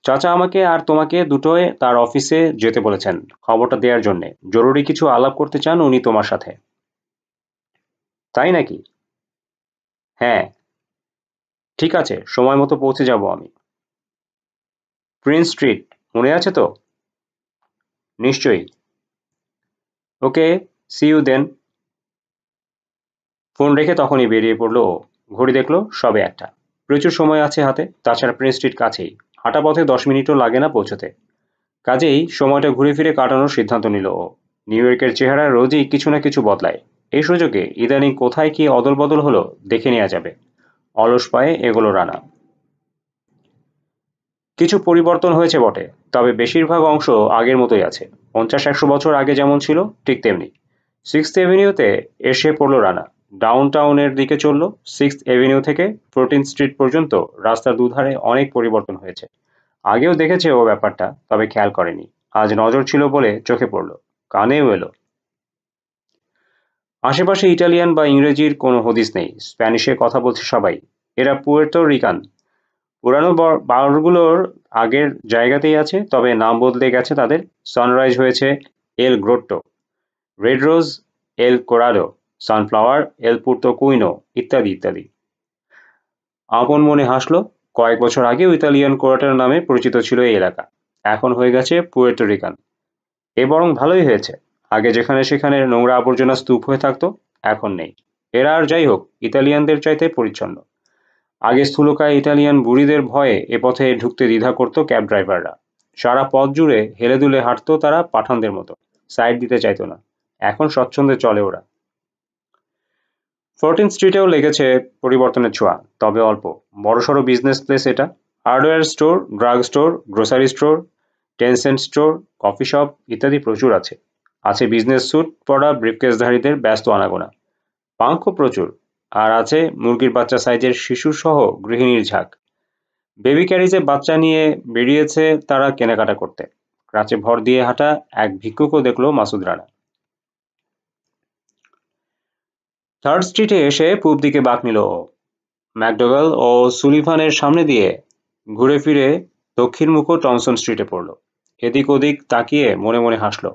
চাচা আমাকে আর তোমাকে দুটোয় তার অফিসে যেতে বলেছেন খবরটা দেওয়ার জন্যে। জরুরি কিছু আলাপ করতে চান উনি তোমার সাথে। তাই নাকি? হ্যাঁ। ঠিক আছে, সময় মতো পৌঁছে যাব আমি। প্রিন্স স্ট্রিট, মনে আছে তো? নিশ্চয়ই। ওকে, সি ইউ দেন। ফোন রেখে তখনই বেরিয়ে পড়লো ও। ঘড়ি দেখলো সবে 1টা। প্রচুর সময় আছে হাতে, তাছাড়া প্রিন্স স্ট্রিট কাছেই, হাঁটা পথে 10 মিনিটও লাগে না পৌঁছতে। কাজেই সময়টা ঘুরে ফিরে কাটানোর সিদ্ধান্ত নিল ও। নিউ ইয়র্কের চেহারা রোজই কিছু না কিছু বদলায়। এই সুযোগে ইদানিং কোথায় কি অদল বদল হলো দেখে নেওয়া যাবে। অলস পায়ে এগোলো রানা। কিছু পরিবর্তন হয়েছে বটে, তবে বেশিরভাগ অংশ আগের মতোই আছে। 50-100 বছর আগে যেমন ছিল ঠিক তেমনি। 6th এভিনিউতে এসে পড়ল রানা। ডাউন টাউনের দিকে চলল। 6th এভিনিউ থেকে 14th স্ট্রিট পর্যন্ত রাস্তার দুধারে অনেক পরিবর্তন হয়েছে। আগেও দেখেছে ও ব্যাপারটা, তবে খেয়াল করেনি। আজ নজর ছিল বলে চোখে পড়ল, কানেও এলো। আশেপাশে ইটালিয়ান বা ইংরেজির কোনো হদিস নেই। স্প্যানিশে কথা বলছে সবাই। এরা পুয়ের্তো রিকান। পুরানো বারগুলোর আগের জায়গাতেই আছে, তবে নাম বদলে গেছে তাদের। সানরাইজ হয়েছে এল গ্রোট্টো, রেড রোজ এল কোরাডো, সানফ্লাওয়ার, এল পুর্তোকুইনো ইত্যাদি ইত্যাদি। আপন মনে হাসল। কয়েক বছর আগেও ইতালিয়ান কোয়ার্টার নামে পরিচিত ছিল এই এলাকা, এখন হয়ে গেছে পুয়ের্তো রিকান। এ বরং ভালোই হয়েছে। আগে যেখানে সেখানে নোংরা আবর্জনা স্তূপ হয়ে থাকতো, এখন নেই। এরা আর যাই হোক ইতালিয়ানদের চাইতে পরিচ্ছন্ন। আগে স্থূলকায় ইতালিয়ান বুড়িদের ভয়ে এ পথে ঢুকতে দ্বিধা করত ক্যাব ড্রাইভাররা। সারা পথ জুড়ে হেলে দুলে হাঁটতো তারা পাঠানদের মতো, সাইড দিতে চাইতো না। এখন স্বচ্ছন্দে চলে ওরা। 14th স্ট্রিটেও লেগেছে পরিবর্তনের ছোঁয়া, তবে অল্প। বড়সড় বিজনেস প্লেস এটা। Hardware store, drug store, grocery store, 10 cent store, coffee shop ইত্যাদি প্রচুর আছে। আছে বিজনেস স্যুট পরা ব্রিফকেসধারীদের ব্যস্ত আনাগোনা। পাঙ্কও প্রচুর। আর আছে মুরগির বাচ্চা সাইজের শিশু সহ গৃহিণীর ঝাঁক। বেবি ক্যারিজে বাচ্চা নিয়ে বেরিয়েছে তারা কেনাকাটা করতে। ক্রাচে ভর দিয়ে হাঁটা এক ভিক্ষুকও দেখল মাসুদ রানা। 3rd স্ট্রিটে এসে পূব দিকে বাঁক নিল ও। ম্যাকডোগাল ও সুলিভানের সামনে দিয়ে ঘুরে ফিরে দক্ষিণমুখো টমসন স্ট্রিটে পড়ল। এদিক ওদিক তাকিয়ে মনে মনে হাসল।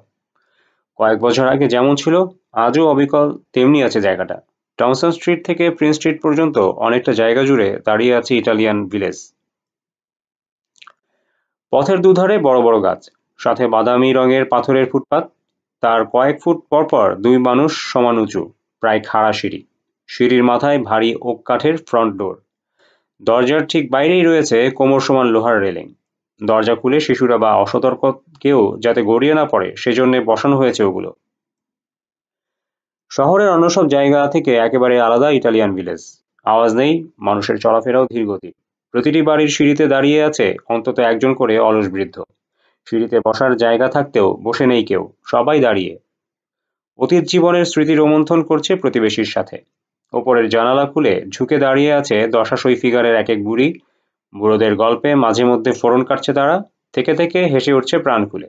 কয়েক বছর আগে যেমন ছিল আজও অবিকল তেমনি আছে জায়গাটা। টমসন স্ট্রিট থেকে প্রিন্স স্ট্রিট পর্যন্ত অনেকটা জায়গা জুড়ে দাঁড়িয়ে আছে ইটালিয়ান ভিলেজ। পথের দুধারে বড় বড় গাছ, সাথে বাদামি রঙের পাথরের ফুটপাত। তার কয়েক ফুট পরপর দুই মানুষ সমান উঁচু, প্রায় খাড়া সিঁড়ি। সিঁড়ির মাথায় ভারী ওক কাঠের ফ্রন্ট ডোর। দরজার ঠিক বাইরেই রয়েছে কোমর সমান লোহার রেলিং। দরজা খুলে শিশুরা বা অসতর্ক কেউ যাতে গড়িয়ে না পড়ে সেজন্য বসানো হয়েছে ওগুলো। শহরের অন্য সব জায়গা থেকে একেবারে আলাদা ইটালিয়ান ভিলেজ। আওয়াজ নেই, মানুষের চলাফেরাও ধীরগতি। প্রতিটি বাড়ির সিঁড়িতে দাঁড়িয়ে আছে অন্তত একজন করে অলস বৃদ্ধ। সিঁড়িতে বসার জায়গা থাকতেও বসে নেই কেউ, সবাই দাঁড়িয়ে। অতীত জীবনের স্মৃতি রোমন্থন করছে প্রতিবেশীর সাথে। ওপরের জানালা খুলে ঝুঁকে দাঁড়িয়ে আছে দশাশই ফিগারের এক এক বুড়ি। বুড়োদের গল্পে মাঝে মধ্যে ফোড়ন কাটছে তারা, থেকে থেকে হেসে উঠছে প্রাণ খুলে।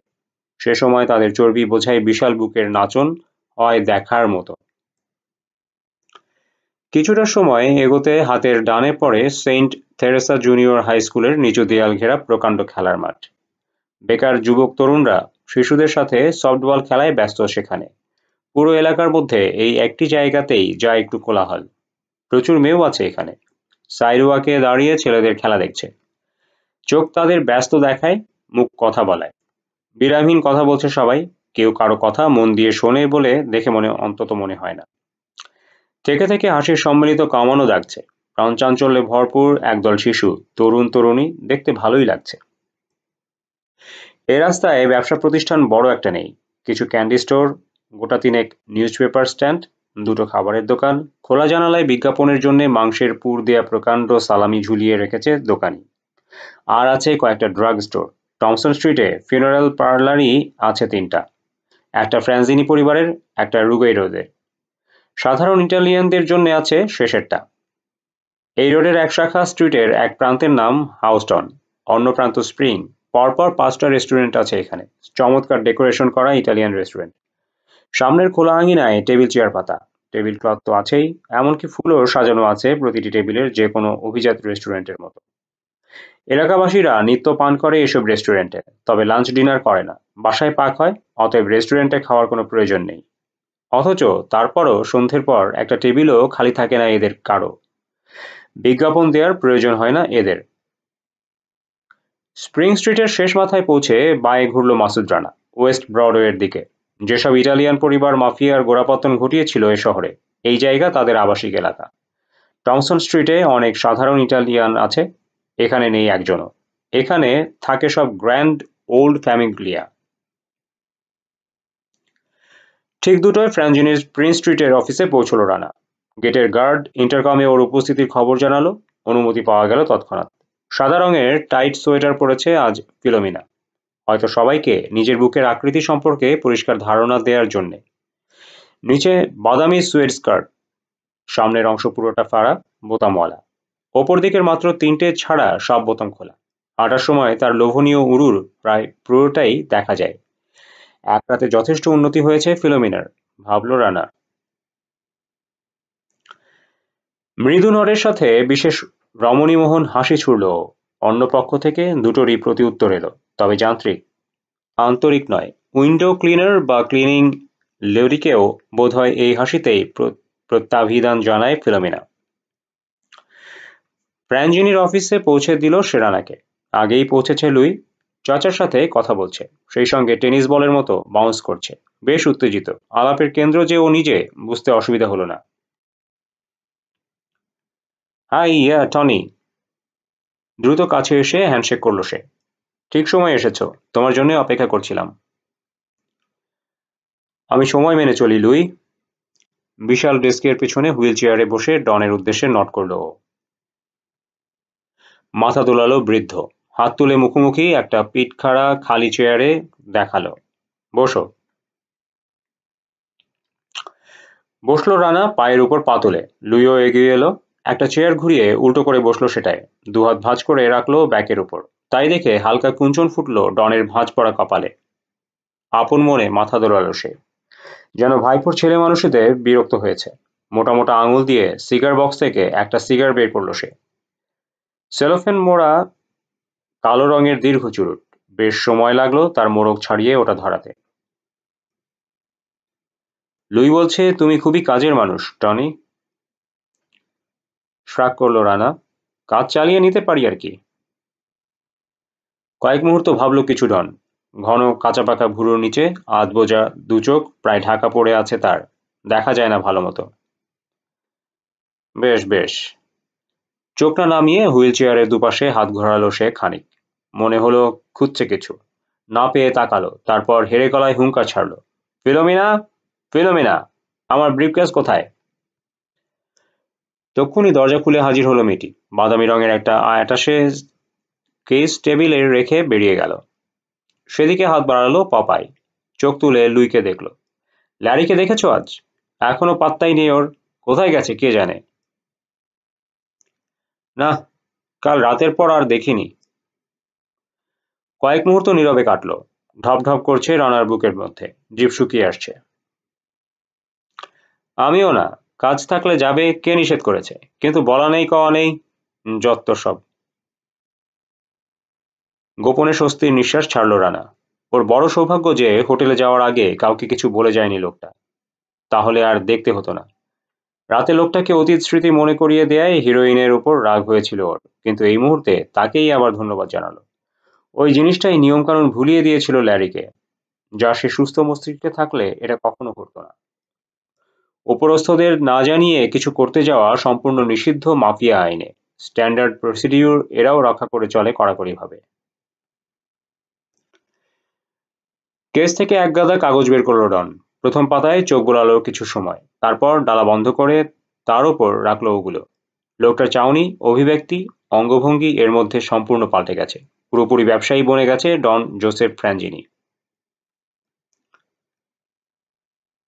সে সময় তাদের চর্বি বোঝাই বিশাল বুকের নাচন হয় দেখার মতো। কিছুটা সময় এগোতে হাতের ডানে পড়ে সেন্ট থেরেসা জুনিয়র হাই স্কুলের নিচু দেয়াল ঘেরা প্রকাণ্ড খেলার মাঠ। বেকার যুবক তরুণরা শিশুদের সাথে সফটবল খেলায় ব্যস্ত সেখানে। পুরো এলাকার মধ্যে এই একটি জায়গাতেই যা একটু কোলাহল। প্রচুর মেয়েও আছে এখানে। সাইডওয়াকে দাঁড়িয়ে ছেলেদের খেলা দেখছে। চোখ তাদের ব্যস্ত দেখায়, মুখ কথা বলায়। বিরামহীন কথা বলছে সবাই। কেউ কারো কথা মন দিয়ে শোনে বলে দেখে অন্তত মনে হয় না। থেকে থেকে হাসির সম্মিলিত কামানও ডাকছে। প্রাণচাঞ্চল্যে ভরপুর একদল শিশু, তরুণ তরুণী, দেখতে ভালোই লাগছে। এই রাস্তায় ব্যবসা প্রতিষ্ঠান বড় একটা নেই। কিছু ক্যান্ডি স্টোর, গোটা তিনেক নিউজ পেপার স্ট্যান্ড, দুটো খাবারের দোকান। খোলা জানালায় বিজ্ঞাপনের জন্য মাংসের পুর দেয়া প্রকাণ্ড সালামি ঝুলিয়ে রেখেছে দোকানি। আর আছে কয়েকটা ড্রাগ স্টোর। টমসন স্ট্রিটে ফিউনারাল পার্লারই আছে 3টা। একটা ফ্রান্সিনি পরিবারের, একটা রুগেইরোদের। সাধারণ ইটালিয়ানদের জন্য আছে শেষেরটা। এই রোডের এক শাখা স্ট্রিটের এক প্রান্তের নাম হাউস্টন, অন্য প্রান্ত স্প্রিং। পরপর 5টা রেস্টুরেন্ট আছে এখানে, চমৎকার ডেকোরেশন করা ইটালিয়ান রেস্টুরেন্ট। সামনের খোলা আঙিনায় টেবিল চেয়ার পাতা, টেবিল ক্লথ তো আছেই, এমনকি ফুলও সাজানো আছে প্রতিটি টেবিলের, যে কোনো অভিজাত রেস্টুরেন্টের মতো। এলাকাবাসীরা নিত্য পান করে এসব রেস্টুরেন্টে, তবে লাঞ্চ ডিনার করে না। বাসায় পাক হয়, অতএব রেস্টুরেন্টে খাওয়ার কোনো প্রয়োজন নেই। অথচ তারপরও সন্ধ্যের পর একটা টেবিলও খালি থাকে না এদের কারো। বিজ্ঞাপন দেওয়ার প্রয়োজন হয় না এদের। স্প্রিং স্ট্রিটের শেষ মাথায় পৌঁছে বাঁয়ে ঘুরল মাসুদ রানা, ওয়েস্ট ব্রডওয়ের দিকে। যেসব ইটালিয়ান পরিবার মাফিয়ার গোড়াপত্তন ঘটিয়েছিল এ শহরে, এই জায়গা তাদের আবাসিক এলাকা। টমসন স্ট্রিটে অনেক সাধারণ ইটালিয়ান আছে, এখানে নেই একজনও। এখানে থাকে সব গ্র্যান্ড ওল্ড ফ্যামিলিয়া। ঠিক দুটোয় ফ্রাঞ্জিনির প্রিন্স স্ট্রিটের অফিসে পৌঁছল রানা। গেটের গার্ড ইন্টারকমে ওর উপস্থিতির খবর জানালো। অনুমতি পাওয়া গেল তৎক্ষণাৎ। সাদা রঙের টাইট সোয়েটার পরেছে আজ ফিলোমিনা, হয়তো সবাইকে নিজের বুকের আকৃতি সম্পর্কে পরিষ্কার ধারণা দেওয়ার জন্যে। নিচে বাদামি সুয়েড স্কার্ট, সামনের অংশ পুরোটা ফাড়া, বোতামওয়ালা। ওপর দিকের মাত্র 3টে ছাড়া সব বোতাম খোলা। হাঁটার সময় তার লোভনীয় উরুর প্রায় পুরোটাই দেখা যায়। এক রাতে যথেষ্ট উন্নতি হয়েছে ফিলোমিনার, ভাবল রানা। মৃদু নড়ের সাথে বিশেষ রমণীমোহন হাসি ছুড়ল। অন্য পক্ষ থেকে দুটোরই প্রতি উত্তর এলো, তবে যান্ত্রিক, আন্তরিক নয়। উইন্ডো ক্লিনার বা ক্লিনিং লেউরিকেও বোধহয় এই হাসিতেই প্রত্যাভিধান জানায় ফিলোমিনা। ফ্র্যাঞ্জিনির অফিসে পৌঁছে দিল সে রানাকে। আগেই পৌঁছেছে লুই, চাচার সাথে কথা বলছে, সেই সঙ্গে টেনিস বলের মতো বাউন্স করছে। বেশ উত্তেজিত, আলাপের কেন্দ্র যে ও নিজে, বুঝতে অসুবিধা হলো না। Hi Tony. দ্রুত কাছে এসে হ্যান্ডশেক করলো সে। ঠিক সময় এসেছো, তোমার জন্য অপেক্ষা করছিলাম। আমি সময় মেনে চলি লুই। বিশাল ডেস্কের পিছনে হুইল চেয়ারে বসে ডনের উদ্দেশ্যে নট করলো ও। মাথা দোলালো বৃদ্ধ, হাত তুলে মুখোমুখি একটা পিঠখাড়া খালি চেয়ারে দেখালো। বসো। বসলো রানা পায়ের উপর পা তুলে। লুইও এগিয়ে এলো, একটা চেয়ার ঘুরিয়ে উল্টো করে বসলো সেটায়, দুহাত ভাঁজ করে রাখলো ব্যাকের উপর। তাই দেখে হালকা কুঞ্চন ফুটলো ডনের ভাঁজ পড়া কপালে। আপন মনে মাথা দোলালো সে, যেন ভাইপোর ছেলে মানুষদের বিরক্ত হয়েছে। মোটা মোটা আঙুল দিয়ে সিগার বক্স থেকে একটা সিগার বের করলো সে। সেলোফেন মোড়া কালো রঙের দীর্ঘ চুরুট। বেশ সময় লাগলো তার মোড়ক ছাড়িয়ে ওটা ধরাতে। লুই বলছে তুমি খুবই কাজের মানুষ টনি। শ্রাগ করলো রানা, কাজ চালিয়ে নিতে পারি আর কি। কয়েক মুহূর্ত ভাবলো কিছু ডন। ঘন কাঁচা পাকা ভুরুর নিচে আধ বোঝা দু চোখ প্রায় ঢাকা পড়ে আছে তার, দেখা যায় না ভালো মতো। বেশ বেশ। চোখটা নামিয়ে হুইল চেয়ারের দুপাশে হাত ঘোরালো সে খানিক। মনে হলো খুঁজছে কিছু, না পেয়ে তাকালো, তারপর হেরে গলায় হুঙ্কার ছাড়লো, ফিলোমিনা, ফিলোমিনা, আমার ব্রিফকেস কোথায়? তক্ষুনি দরজা খুলে হাজির হলো মেয়েটি। বাদামি রঙের একটা অ্যাটাশে কেস টেবিলে রেখে বেরিয়ে গেল। সেদিকে হাত বাড়ালো পপাই, চোখ তুলে লুইকে দেখলো। ল্যারিকে দেখেছো আজ? এখনো পাত্তাই নেই ওর, কোথায় গেছে কে জানে। না, কাল রাতের পর আর দেখিনি। কয়েক মুহূর্ত নীরবে কাটলো। ঢপ ঢপ করছে রানার বুকের মধ্যে, জিভ শুকিয়ে আসছে। আমিও না, কাজ থাকলে যাবে, কে নিষেধ করেছে, কিন্তু বলা নেই কওয়া নেই, যত্ত সব। গোপনে স্বস্তির নিঃশ্বাস ছাড়লো রানা। ওর বড় সৌভাগ্য যে হোটেলে যাওয়ার আগে কাউকে কিছু বলে যায়নি লোকটা, তাহলে আর দেখতে হতো না। রাতে লোকটাকে অতীত স্মৃতি মনে করিয়ে দেয়ায় হিরোইনের উপর রাগ হয়েছিল ওর, কিন্তু এই মুহূর্তে তাকেই আবার ধন্যবাদ জানালো। ওই জিনিসটাই নিয়মকানুন ভুলিয়ে দিয়েছিল ল্যারিকে, যা সে সুস্থ মস্তিষ্কে থাকলে এটা কখনো করতো না। উপরস্থদের না জানিয়ে কিছু করতে যাওয়া সম্পূর্ণ নিষিদ্ধ মাফিয়া আইনে। স্ট্যান্ডার্ড প্রসিডিউর এরাও রক্ষা করে চলে কড়াকড়িভাবে। কেস থেকে একগাদা কাগজ বের করলো ডন। প্রথম পাতায় চোখ বোলালো কিছু সময়, তারপর ডালা বন্ধ করে তার ওপর রাখলো ওগুলো। লোকটার চাউনি, অভিব্যক্তি, অঙ্গভঙ্গি এর মধ্যে সম্পূর্ণ পাল্টে গেছে। পুরোপুরি ব্যবসায়ী বনে গেছে ডন জোসেফ ফ্র্যাঞ্জিনি।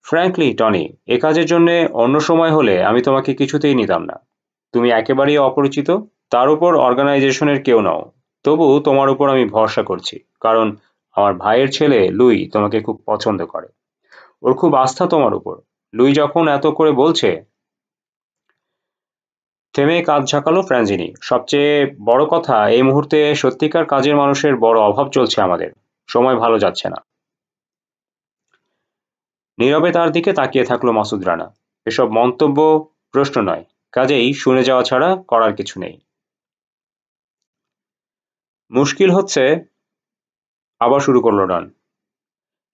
ফ্র্যাঙ্কলি টনি, এ কাজের জন্য অন্য সময় হলে আমি তোমাকে কিছুতেই নিতাম না। তুমি একেবারেই অপরিচিত, তার উপর অর্গানাইজেশনের কেউ নও। তবু তোমার উপর আমি ভরসা করছি, কারণ আমার ভাইয়ের ছেলে লুই তোমাকে খুব পছন্দ করে। ওর খুব আস্থা তোমার উপর। লুই যখন এত করে বলছে। থেমে কাজ ঝাঁকালো ফ্র্যাঞ্জিনি। সবচেয়ে বড় কথা, এই মুহূর্তে সত্যিকার কাজের মানুষের বড় অভাব চলছে আমাদের, সময় ভালো যাচ্ছে না। নীরবে তার দিকে তাকিয়ে থাকলো মাসুদ রানা। এসব মন্তব্য প্রশ্ন নয়, কাজেই শুনে যাওয়া ছাড়া করার কিছু নেই। মুশকিল হচ্ছে, আবার শুরু করলো ডন,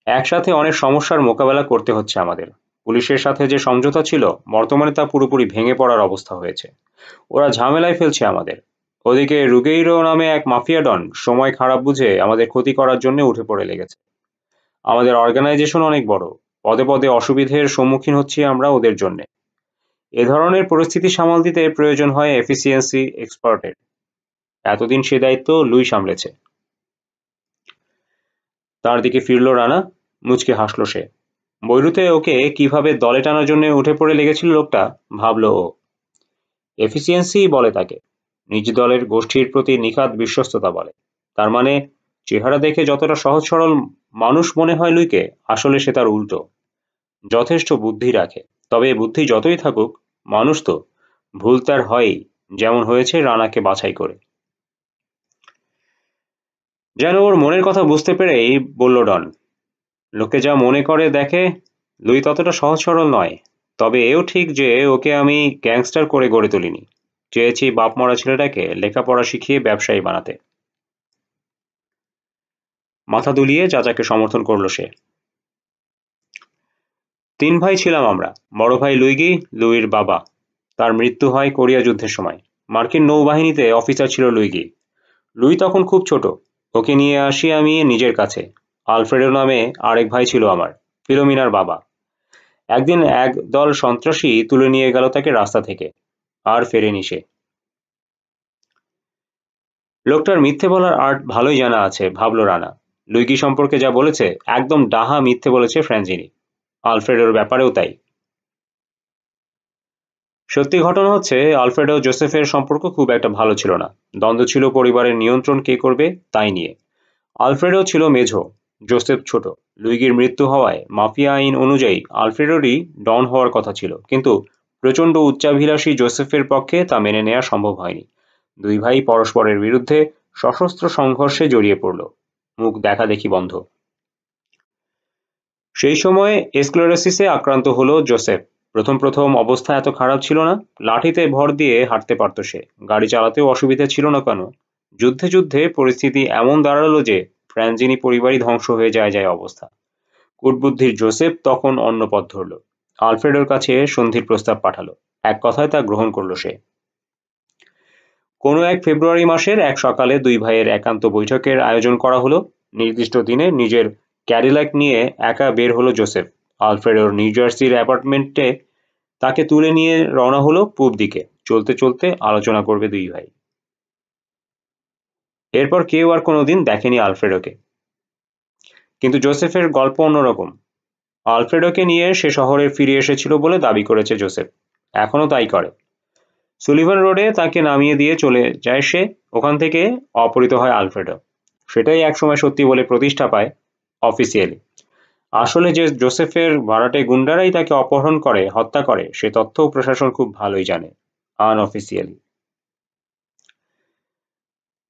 একসাথে অনেক সমস্যার মোকাবেলা করতে হচ্ছে আমাদের। পুলিশের সাথে যে সমঝোতা ছিল, বর্তমানে তা পুরোপুরি ভেঙে পড়ার অবস্থা হয়েছে। ওরা ঝামেলায় ফেলছে আমাদের। ওদিকে রুগেইরো নামে এক মাফিয়া ডন সময় খারাপ বুঝে আমাদের ক্ষতি করার জন্য উঠে পড়ে লেগেছে। আমাদের অর্গানাইজেশন অনেক বড়, পদে পদে অসুবিধের সম্মুখীন হচ্ছি আমরা ওদের জন্য। এ ধরনের পরিস্থিতি সামাল দিতে প্রয়োজন হয় এফিসিয়েন্সি এক্সপার্টের। এতদিন সে দায়িত্ব লুই সামলেছে। তার দিকে ফিরল রানা, মুচকে হাসলো সে। বৈরুতে ওকে কিভাবে দলে টানার জন্য উঠে পড়ে লেগেছিল লোকটা, ভাবলো ও। এফিসিয়েন্সি বলে তাকে, নিজ দলের গোষ্ঠীর প্রতি নিখাত বিশ্বস্ততা বলে। তার মানে চেহারা দেখে যতটা সহজ সরল মানুষ মনে হয় লুইকে, আসলে সে তার উল্টো। যথেষ্ট বুদ্ধি রাখে, তবে বুদ্ধি যতই থাকুক, মানুষ তো, ভুল তার হয়ই, যেমন হয়েছে রানাকে বাছাই করে। যেন ওর মনের কথা বুঝতে পেরেই বলল ডন, লোকে যা মনে করে দেখে, লুই ততটা সহজ সরল নয়, তবে এও ঠিক যে ওকে আমি গ্যাংস্টার করে গড়ে তুলিনি। চেয়েছি বাপ মরা ছেলেটাকে লেখাপড়া শিখিয়ে ব্যবসায়ী বানাতে। মাথা দুলিয়ে চাচাকে সমর্থন করল সে। 3 ভাই ছিলাম আমরা। বড় ভাই লুইগি, লুইর বাবা। তার মৃত্যু হয় কোরিয়া যুদ্ধের সময়। মার্কিন নৌবাহিনীতে অফিসার ছিল লুইগি। লুই তখন খুব ছোট। ওকে নিয়ে আসি আমি নিজের কাছে। আলফ্রেডো নামে আরেক ভাই ছিল আমার, ফিলোমিনার বাবা। একদিন এক দল সন্ত্রাসী তুলে নিয়ে গেল তাকে রাস্তা থেকে, আর ফেরেনি সে। লোকটার মিথ্যে বলার আর্ট ভালোই জানা আছে, ভাবল রানা। লুইগি সম্পর্কে যা বলেছে, একদম ডাহা মিথ্যে বলেছে ফ্র্যাঞ্জিনি। আলফ্রেডোর ব্যাপারেও তাই। সত্যি ঘটনা হচ্ছে, আলফ্রেড ও জোসেফের সম্পর্ক খুব একটা ভালো ছিল না। দ্বন্দ্ব ছিল পরিবারের নিয়ন্ত্রণ কে করবে তাই নিয়ে। আলফ্রেডো ছিল মেঝো, জোসেফ ছোট। লুইগির মৃত্যু হওয়ায় মাফিয়া আইন অনুযায়ী আলফ্রেডোরই ডন হওয়ার কথা ছিল, কিন্তু প্রচণ্ড উচ্চাভিলাষী জোসেফের পক্ষে তা মেনে নেওয়া সম্ভব হয়নি। দুই ভাই পরস্পরের বিরুদ্ধে সশস্ত্র সংঘর্ষে জড়িয়ে পড়ল। মুখ দেখাদেখি বন্ধ। সেই সময় স্ক্লেরোসিসে আক্রান্ত হলো জোসেফ। প্রথম প্রথম অবস্থা এত খারাপ ছিল না। লাঠিতে ভর দিয়ে হাঁটতে পারত সে, গাড়ি চালাতেও অসুবিধা ছিল না কেন। যুদ্ধে যুদ্ধে পরিস্থিতি এমন দাঁড়ালো যে ফ্র্যাঞ্জিনি পরিবারই ধ্বংস হয়ে যায় অবস্থা। কূটবুদ্ধির জোসেফ তখন অন্য পথ ধরল। আলফ্রেডোর কাছে সন্ধির প্রস্তাব পাঠালো। এক কথায় তা গ্রহণ করলো সে। কোনো এক ফেব্রুয়ারি মাসের এক সকালে দুই ভাইয়ের একান্ত বৈঠকের আয়োজন করা হলো। নির্দিষ্ট দিনে নিজের ক্যাডিল্যাক নিয়ে একা বের হলো জোসেফ। আলফ্রেডোর নিউ জার্সির অ্যাপার্টমেন্টে তাকে তুলে নিয়ে রওনা হলো পূব দিকে। চলতে চলতে আলোচনা করবে দুই ভাই। এরপর কেউ আর কোনোদিন দেখেনি আলফ্রেডোকে। কিন্তু জোসেফের গল্প অন্যরকম। আলফ্রেডোকে নিয়ে সে শহরে ফিরে এসেছিল বলে দাবি করেছে জোসেফ। এখনো তাই করে। সুলিভান রোডে তাকে নামিয়ে দিয়ে চলে যায় সে। ওখান থেকে অপহৃত হয় আলফ্রেডো। সেটাই একসময় সত্যি বলে প্রতিষ্ঠা পায় অফিসিয়ালি। আসলে যে জোসেফের ভাড়াটে গুন্ডারাই তাকে অপহরণ করে হত্যা করে, সে তথ্যও প্রশাসন খুব ভালোই জানে, আনঅফিসিয়ালি।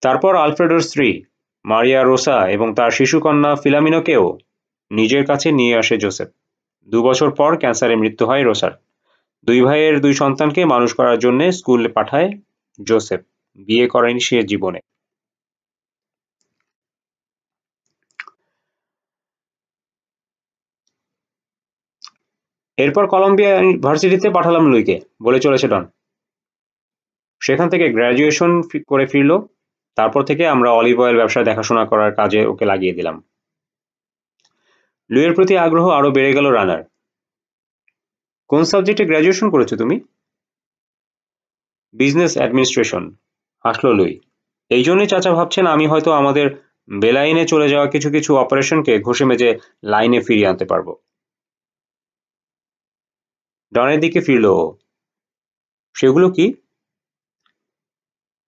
তারপর আলফ্রেডোর স্ত্রী মারিয়া রোসা এবং তার শিশুকন্যা ফিলামিনোকেও নিজের কাছে নিয়ে আসে জোসেফ। 2 বছর পর ক্যান্সারে মৃত্যু হয় রোসার। দুই ভাইয়ের 2 সন্তানকে মানুষ করার জন্য স্কুলে পাঠায় জোসেফ। বিয়ে করেনি সে জীবনে। এরপর কলম্বিয়া ইউনিভার্সিটিতে পাঠালাম লুইকে, বলে চলেছে ডন। সেখান থেকে গ্র্যাজুয়েশন করে ফিরল। তারপর থেকে আমরা অলিভ অয়েল ব্যবসা দেখাশোনা করার কাজে ওকে লাগিয়ে দিলাম। লুইয়ের প্রতি আগ্রহ আরো বেড়ে গেল রানার। কোন সাবজেক্টে গ্র্যাজুয়েশন করেছো তুমি? বিজনেস অ্যাডমিনিস্ট্রেশন, হাসল লুই। এই জন্যই চাচা ভাবছেন আমি হয়তো আমাদের বেলাইনে চলে যাওয়া কিছু কিছু অপারেশনকে ঘষে মেজে লাইনে ফিরিয়ে আনতে পারবো। ডনের দিকে ফিরল ও। সেগুলো কি?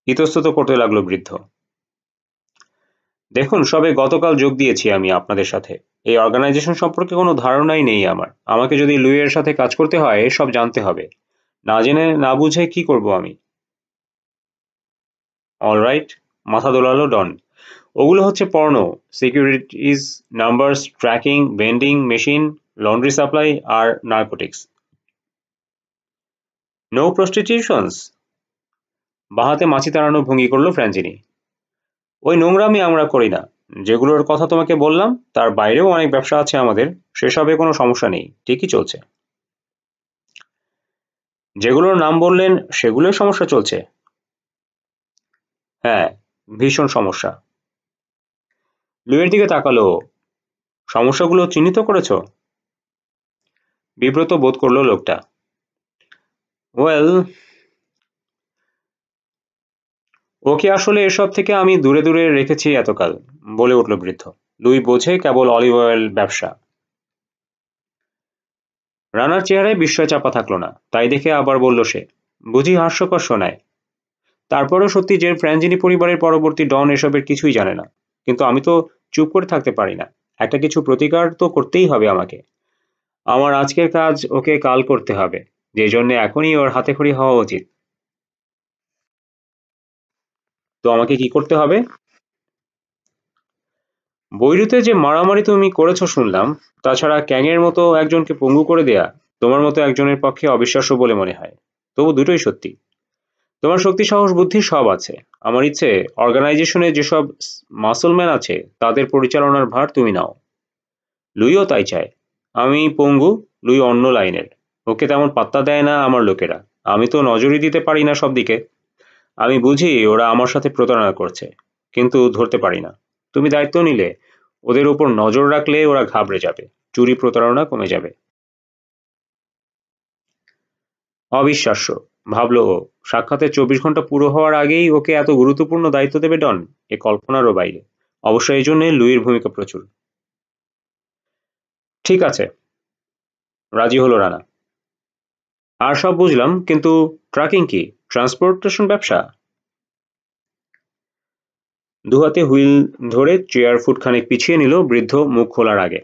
ইতস্তত করতে লাগলো বৃদ্ধ। দেখুন, সবে গতকাল যোগ দিয়েছি আমি আপনাদের সাথে। এই অর্গানাইজেশন সম্পর্কে কোনো ধারণাই নেই আমার। আমাকে যদি লুইয়ের সাথে কাজ করতে হয় সব জানতে হবে। না জেনে না বুঝে কি করব আমি? অলরাইট, মাথা দোলালো ডন। ওগুলো হচ্ছে porn, securities, numbers, tracking, vending machine, laundry supply আর নার্কোটিক্স। No prostitutions? বাহাতে মাছি তাড়ানো ভঙ্গি করলো ফ্র্যাঞ্জিনি। ওই নোংরামি আমরা করি না। যেগুলোর কথা তোমাকে বললাম তার বাইরেও অনেক ব্যবসা আছে আমাদের। সেসবে কোনো সমস্যা নেই, ঠিকই চলছে। যেগুলোর নাম বললেন সেগুলোই সমস্যা চলছে? হ্যাঁ, ভীষণ সমস্যা। লুইয়ের দিকে তাকালো ও। সমস্যাগুলো চিহ্নিত করেছো? বিব্রত বোধ করলো লোকটা। ওয়েল, ওকে আসলে এসব থেকে আমি দূরে দূরে রেখেছি এতকাল, বলে উঠল বৃদ্ধ। লুই বোঝে কেবল অলিভ অয়েল ব্যবসা। রানার চেহারায় বিস্ময় চাপা থাকলো না। তাই দেখে আবার বলল সে, বুঝি হাস্যকর শোনায়। তারপরেও সত্যি যে ফ্র্যাঞ্জিনি পরিবারের পরবর্তী ডন এসবের কিছুই জানে না। কিন্তু আমি তো চুপ করে থাকতে পারি না। একটা কিছু প্রতিকার তো করতেই হবে আমাকে। আমার আজকের কাজ ওকে কাল করতে হবে, যে জন্য এখনই ওর হাতেখড়ি হওয়া উচিত। তো আমাকে কি করতে হবে? বৈরুতে যে মারামারি তুমি করেছো শুনলাম, তাছাড়া ক্যাংয়ের মতো একজনকে পঙ্গু করে দেয়া তোমার মতো একজনের পক্ষে অবিশ্বাস্য বলে মনে হয়। তবু দুটোই সত্যি। তোমার শক্তি, সাহস, বুদ্ধি সব আছে। আমার ইচ্ছে অর্গানাইজেশনে যেসব মাসলম্যান আছে তাদের পরিচালনার ভার তুমি নাও। লুইও তাই চায়। আমি পঙ্গু, লুই অন্য লাইনের। ওকে তেমন পাত্তা দেয় না আমার লোকেরা। আমি তো নজরই দিতে পারি না সব দিকে। আমি বুঝি ওরা আমার সাথে প্রতারণা করছে, কিন্তু ধরতে পারি না। তুমি দায়িত্ব নিলে ওদের উপর নজর রাখলে ওরা ঘাবড়ে যাবে, চুরি প্রতারণা কমে যাবে। অবিশ্বাস্য, ভাবল ও। সাক্ষাতের 24 ঘন্টা পুরো হওয়ার আগেই ওকে এত গুরুত্বপূর্ণ দায়িত্ব দেবে ডন? এ কল্পনারও বাইরে। অবশ্য এই জন্যে লুইয়ের ভূমিকা প্রচুর। ঠিক আছে, রাজি হলো রানা। আর সব বুঝলাম, কিন্তু ট্রাকিং কি? ট্রান্সপোর্টেশন ব্যবসা? দুহাতে হুইল ধরে চেয়ার ফুটখানেক পিছিয়ে নিল বৃদ্ধ মুখ খোলার আগে।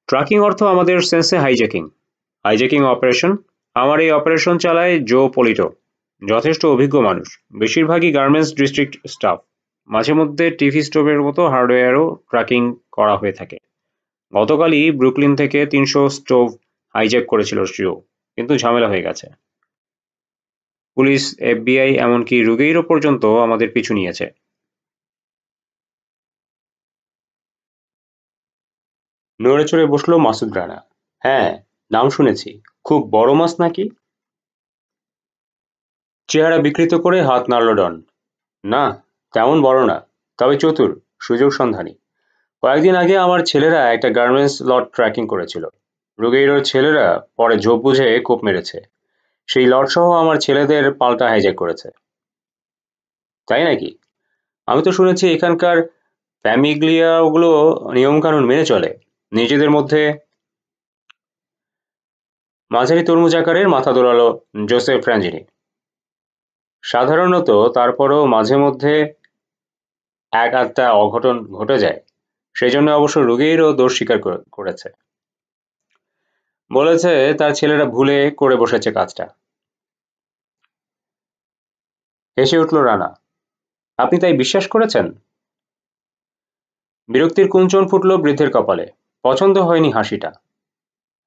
ট্রাকিং অর্থ আমাদের সেন্সে হাইজ্যাকিং। Hijacking operation. আমার এই অপারেশন চালায় জো পলিটো। যথেষ্ট অভিজ্ঞ মানুষ, বেশিরভাগই গার্মেন্টস ডিস্ট্রিক্ট স্টাফ। মাঝে মধ্যে টিভি স্টোভের মতো হার্ডওয়্যারও ট্র্যাকিং করা হয়ে থাকে। গতকালই ব্রুকলিন থেকে 300 স্টোভ হাইজ্যাক করেছিল জো, কিন্তু ঝামেলা হয়ে গেছে। পুলিশ, এফবিআই, এমনকি রুগেইরও পর্যন্ত আমাদের পিছু নিয়েছে। নড়ে চড়ে বসলো মাসুদ রানা। হ্যাঁ, নাম শুনেছি। খুব বড় মাছ নাকি? চেহারা বিকৃত করে হাত নাড়ল ডন। না, তেমন বড় না, তবে চতুর, সুযোগ সন্ধানী। কয়েকদিন আগে আমার ছেলেরা একটা গার্মেন্টস লট ট্র্যাকিং করেছিল। রুগেইরোর ছেলেরা পরে ঝোপ বুঝে কোপ মেরেছে। সেই লট সহ আমার ছেলেদের পাল্টা হাইজ্যাক করেছে। তাই নাকি? আমি তো শুনেছি এখানকার ফ্যামিগ্লিয়া ওগুলো নিয়মকানুন মেনে চলে। নিজেদের মধ্যে। মাঝারি তরমুজ আকারের মাথা দোলালো জোসেফ ফ্র্যাঞ্জিনি। সাধারণত, তারপরও মাঝে মধ্যে এক আধটা অঘটন ঘটে যায়। সেজন্য অবশ্য রুগেইরও দোষ স্বীকার করেছে। বলেছে তার ছেলেরা ভুলে করে বসেছে কাজটা। হেসে উঠল রানা। আপনি তাই বিশ্বাস করেছেন? বিরক্তির কুঞ্চন ফুটল বৃদ্ধের কপালে। পছন্দ হয়নি হাসিটা।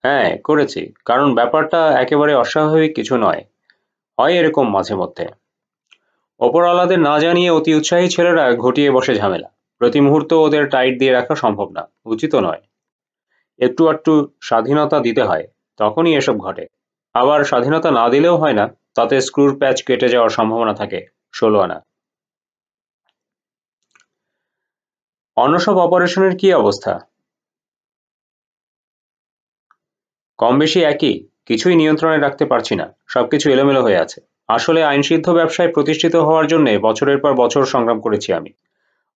হ্যাঁ, করেছি, কারণ ব্যাপারটা একেবারে অস্বাভাবিক কিছু নয়। হয় এরকম মাঝে মধ্যে। ওপরওয়ালাদের না জানিয়ে অতি উৎসাহী ছেলেরা ঘটিয়ে বসে ঝামেলা। প্রতি মুহূর্ত ওদের টাইট দিয়ে রাখা সম্ভব না, উচিতও নয়। একটু আধটু স্বাধীনতা দিতে হয়, তখনই এসব ঘটে। আবার স্বাধীনতা না দিলেও হয় না, তাতে স্ক্রুর প্যাচ কেটে যাওয়ার সম্ভাবনা থাকে। 16 আনা। অন্য সব অপারেশনের কী অবস্থা? কমবেশি একই। কিছুই নিয়ন্ত্রণে রাখতে পারছি না, সবকিছু এলোমেলো হয়ে আছে। আসলে আইনসিদ্ধ ব্যবসায় প্রতিষ্ঠিত হওয়ার জন্যে বছরের পর বছর সংগ্রাম করেছি আমি।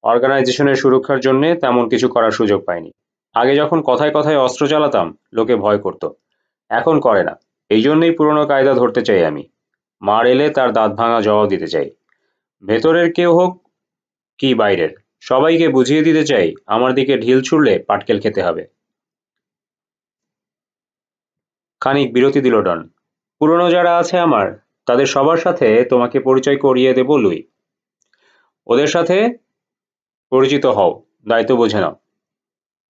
অর্গানাইজেশনের সুরক্ষার জন্যে তেমন কিছু করার সুযোগ পাইনি। আগে যখন কথায় কথায় অস্ত্র চালাতাম, লোকে ভয় করত। এখন করে না। এই জন্যই পুরনো কায়দা ধরতে চাই আমি। মার এলে তার দাঁত ভাঙা জবাব দিতে চাই। ভেতরের কেউ হোক কি বাইরের, সবাইকে বুঝিয়ে দিতে চাই আমার দিকে ঢিল ছুড়লে পাটকেল খেতে হবে। খানিক বিরতি দিল ডন। পুরনো যারা আছে আমার, তাদের সবার সাথে তোমাকে পরিচয় করিয়ে দেব লুই। ওদের সাথে পরিচিত হও, দায়িত্ব বুঝে নাও।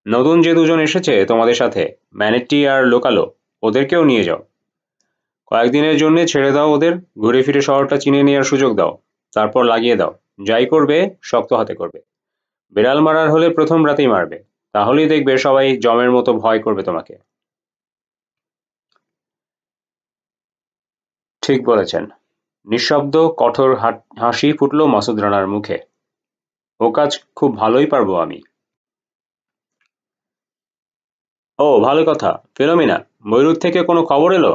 নতুন যে দুজন এসেছে তোমাদের সাথে, ম্যানেট্টি আর লোকালো, ওদেরকেও নিয়ে যাও। কয়েকদিনের জন্য ছেড়ে দাও ওদের, ঘুরে ফিরে শহরটা চিনে নেওয়ার সুযোগ দাও। তারপর লাগিয়ে দাও। যাই করবে, শক্ত হাতে করবে। বিড়াল মারার হলে প্রথম রাতেই মারবে। তাহলেই দেখবে সবাই জমের মতো ভয় করবে তোমাকে। ঠিক বলেছেন। নিঃশব্দ কঠোর হাসি ফুটল মাসুদ রানার মুখে। ও কাজ খুব ভালোই পারবো আমি। ও, ভালো কথা। ফিলোমিনা, ময়ূর থেকে কোনো খবর এলো?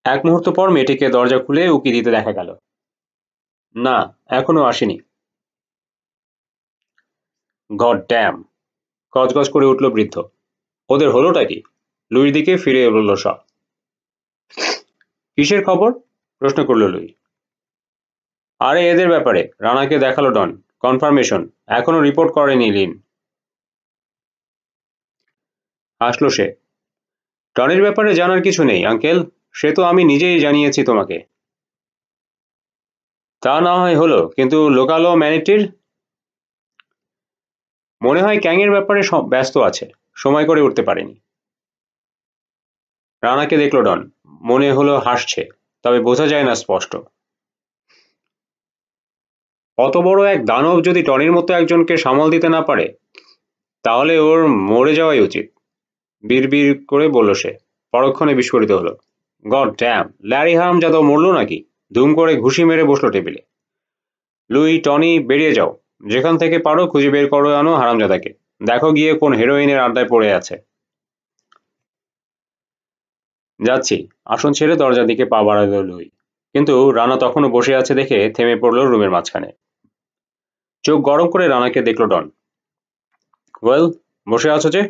এক মুহূর্ত পর মেয়েটিকে দরজা খুলে উকি দিতে দেখা গেল। না, এখনো আসেনি। God dam! গজগজ করে উঠল বৃদ্ধ। ওদের হলোটা কি? লুইর দিকে ফিরে বলল সব। কিসের খবর? প্রশ্ন করল লুই। আরে এদের ব্যাপারে, রানাকে দেখালো ডন। কনফার্মেশন। এখনো রিপোর্ট করেনি লিন। হাসল সে। টনির ব্যাপারে জানার কিছু নেই আঙ্কেল, সে তো আমি নিজেই জানিয়েছি তোমাকে। তা না হয় হলো, কিন্তু লোকালো ম্যানিটির? মনে হয় ক্যাংয়ের ব্যাপারে ব্যস্ত আছে, সময় করে উঠতে পারেনি। রানাকে দেখল ডন, মনে হলো হাসছে, তবে বোঝা যায় না স্পষ্ট। অত বড় এক দানব যদি টনির মতো একজনকে সামাল দিতে না পারে, তাহলে ওর মরে যাওয়াই উচিত, বিড়বিড় করে বলল সে। পরক্ষণে বিস্ফোরিত হলো, গড ড্যাম, ল্যারি হারামজাদা মরল নাকি? ধুম করে ঘুষি মেরে বসলো টেবিলে। লুই, টনি, বেরিয়ে যাও, যেখান থেকে পারো খুঁজে বের করো আনো হারামজাদাকে। দেখো গিয়ে কোন হেরোইনের আড্ডায় পড়ে আছে। যাচ্ছি, আসন ছেড়ে দরজার দিকে পা বাড়ালো লুই, কিন্তু রানা তখনও বসে আছে দেখে থেমে পড়ল রুমের মাঝখানে। চোখ গরম করে রানাকে দেখল ডন। ওয়েল, বসে আছো যে?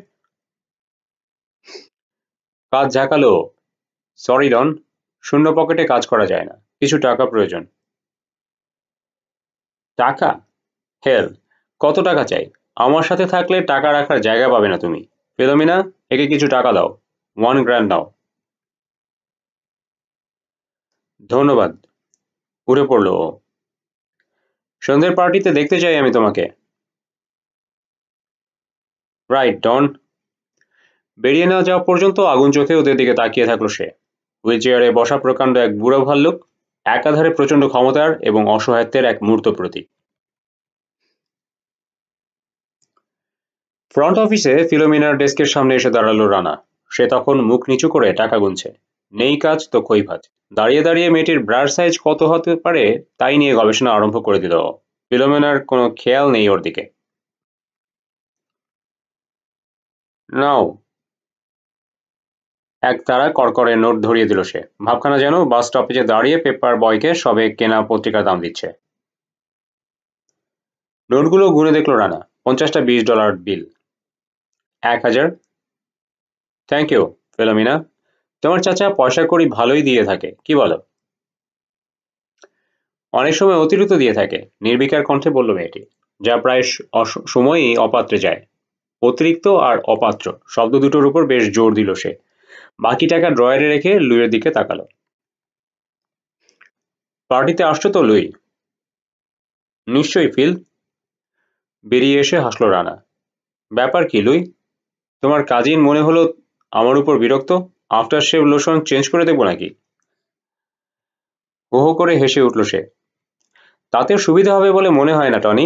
কাজ ঝাঁকালো। সরি ডন, শূন্য পকেটে কাজ করা যায় না, কিছু টাকা প্রয়োজন। টাকা? হেল, কত টাকা চাই? আমার সাথে থাকলে টাকা রাখার জায়গা পাবে না তুমি। ফিলোমিনা, একে কিছু টাকা দাও, 1 গ্র্যান্ড দাও। ধন্যবাদ। উঠে পড়ল ও। সন্ধ্যের পার্টিতে দেখতে চাই আমি তোমাকে। রাইট ডন। বেরিয়ে না যাওয়া পর্যন্ত আগুন চোখে ওদের দিকে তাকিয়ে থাকলো সে। হুইল চেয়ারে বসা প্রকাণ্ড এক বুড়ো ভাল্লুক, একাধারে প্রচণ্ড ক্ষমতার এবং অসহায়ত্বের এক মূর্ত প্রতীক। ফ্রন্ট অফিসে ফিলোমিনার ডেস্কের সামনে এসে দাঁড়ালো রানা। সে তখন মুখ নিচু করে টাকা গুনছে। নেই কাজ তো খই ভাজ। দাঁড়িয়ে দাঁড়িয়ে মেয়েটির ব্রার সাইজ কত হতে পারে তাই নিয়ে গবেষণা আরম্ভ করে দিল। ফিলোমিনার কোনো খেয়াল নেই ওর দিকে। নাও। এক তারা কড়কড়ে নোট ধরিয়ে দিল সে, ভাবখানা যেন বাস স্টপেজে দাঁড়িয়ে পেপার বয়কে সবে কেনা পত্রিকার দাম দিচ্ছে। নোটগুলো গুনে দেখল রানা। 50টা $20 বিল। 1000। থ্যাংক ইউ ফিলোমিনা, তোমার চাচা পয়সা কড়ি ভালোই দিয়ে থাকে, কি বলো? অনেক সময় অতিরিক্ত দিয়ে থাকে, নির্বিকার কণ্ঠে বলল মেয়েটি, যা প্রায় সময়ই অপাত্রে যায়। অতিরিক্ত আর অপাত্র শব্দ দুটোর উপর বেশ জোর দিল সে। বাকি টাকা ড্রয়ারে রেখে লুইয়ের দিকে তাকালো। পার্টিতে আসছো তো লুই? নিশ্চয়ই ফিল। বেরিয়ে এসে হাসলো রানা। ব্যাপার কি লুই? তোমার কাজিন মনে হলো আমার উপর বিরক্ত। আফটার শেভ লোশন চেঞ্জ করে দেবো নাকি? হো হো করে হেসে উঠল সে। তাতে সুবিধা হবে বলে মনে হয় না টনি।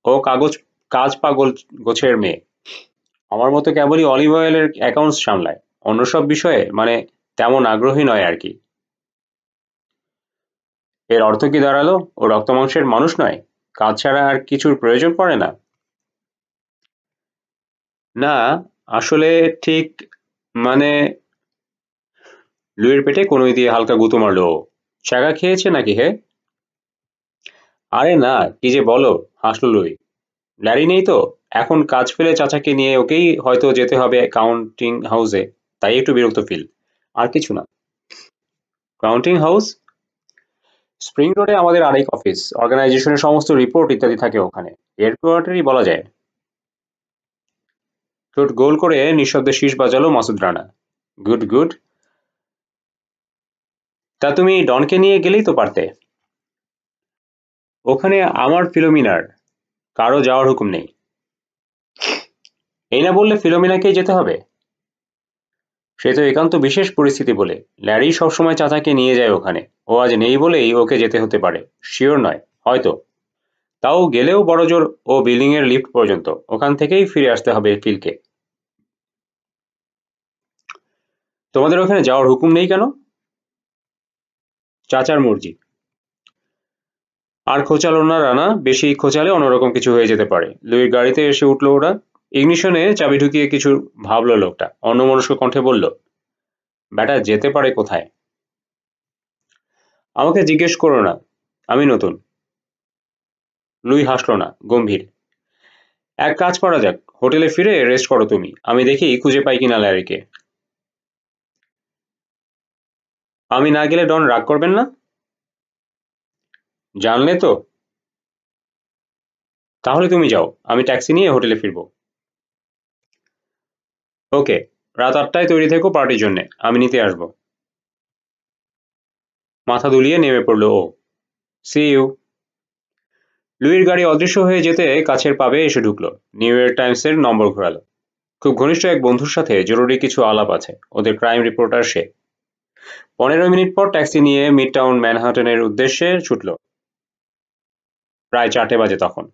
ও কাজ পাগল গোছের মেয়ে। আমার মতো কেবলই অলিভ অয়েলের অ্যাকাউন্টস সামলায়, অন্য সব বিষয়ে মানে তেমন আগ্রহী নয় আর কি। এর অর্থ কি দাঁড়ালো? ও রক্তমাংসের মানুষ নয়? কাজ ছাড়া আর কিছুর প্রয়োজন পড়ে না? না, আসলে ঠিক মানে। লুইয়ের পেটে কনুই দিয়ে হালকা গুঁতো মারল ও। ছ্যাঁকা খেয়েছে নাকি হে? আরে না, কি যে বলো, হাসল লুই। ল্যারি নেই তো, এখন কাজ ফেলে চাচাকে নিয়ে ওকেই হয়তো যেতে হবে কাউন্টিং হাউসে, তাই একটু বিরক্ত ফিল, আর কিছু না। Counting house? স্প্রিং রোডে আমাদের আরেক অফিস, অর্গানাইজেশনের সমস্ত রিপোর্ট ইত্যাদি থাকে ওখানে। হেডকোয়ার্টারই বলা যায়। ঠোঁট গোল করে নিঃশব্দে শীষ বাজালো মাসুদ রানা। Good good. তা তুমি ডনকে নিয়ে গেলেই তো পারতে। ওখানে আমার ফিলোমিনার, কারো যাওয়ার হুকুম নেই। এই না বললে ফিলোমিনাকেই যেতে হবে? সে তো একান্ত বিশেষ পরিস্থিতি বলে, ল্যারি সবসময় চাচাকে নিয়ে যায় ওখানে। ও আজ নেই বলেই ওকে যেতে হতে পারে, শিওর নয়, হয়তো। তাও গেলেও বড়জোর ও বিল্ডিং এর লিফট পর্যন্ত, ওখান থেকেই ফিরে আসতে হবে ফিলকে। তোমাদের ওখানে যাওয়ার হুকুম নেই কেন? চাচার মর্জি। আর খোঁচালো না রানা, বেশি খোঁচালে অন্যরকম কিছু হয়ে যেতে পারে। লুইর গাড়িতে এসে উঠলো ওরা। ইগনিশনে চাবি ঢুকিয়ে কিছু ভাবলো লোকটা, অন্যমনস্ক কণ্ঠে বলল, ব্যাটা যেতে পারে কোথায়? আমাকে জিজ্ঞেস করো না, আমি নতুন। লুই হাসলো না, গম্ভীর। এক কাজ করা যাক, হোটেলে ফিরে রেস্ট করো তুমি, আমি দেখি খুঁজে পাই কিনা ল্যারিকে। আমি না গেলে ডন রাগ করবেন না? জানলে তো। তাহলে তুমি যাও, আমি ট্যাক্সি নিয়ে হোটেলে ফিরবো। ওকে, রাত 8টায় তৈরি থেকো পার্টির জন্যে, আমি নিতে আসবো। মাথা দুলিয়ে নেমে পড়ল ও। C you. লুইর গাড়ি অদৃশ্য হয়ে যেতে কাছের পাবে এসে ঢুকলো। নিউ ইয়র্ক টাইমসের নম্বর ঘোরালো। খুব ঘনিষ্ঠ এক বন্ধুর সাথে জরুরি কিছু আলাপ আছে, ওদের ক্রাইম রিপোর্টার সে। 15 মিনিট পর ট্যাক্সি নিয়ে মিড টাউন ম্যানহাটনের উদ্দেশ্যে ছুটল। প্রায় 4টে বাজে তখন।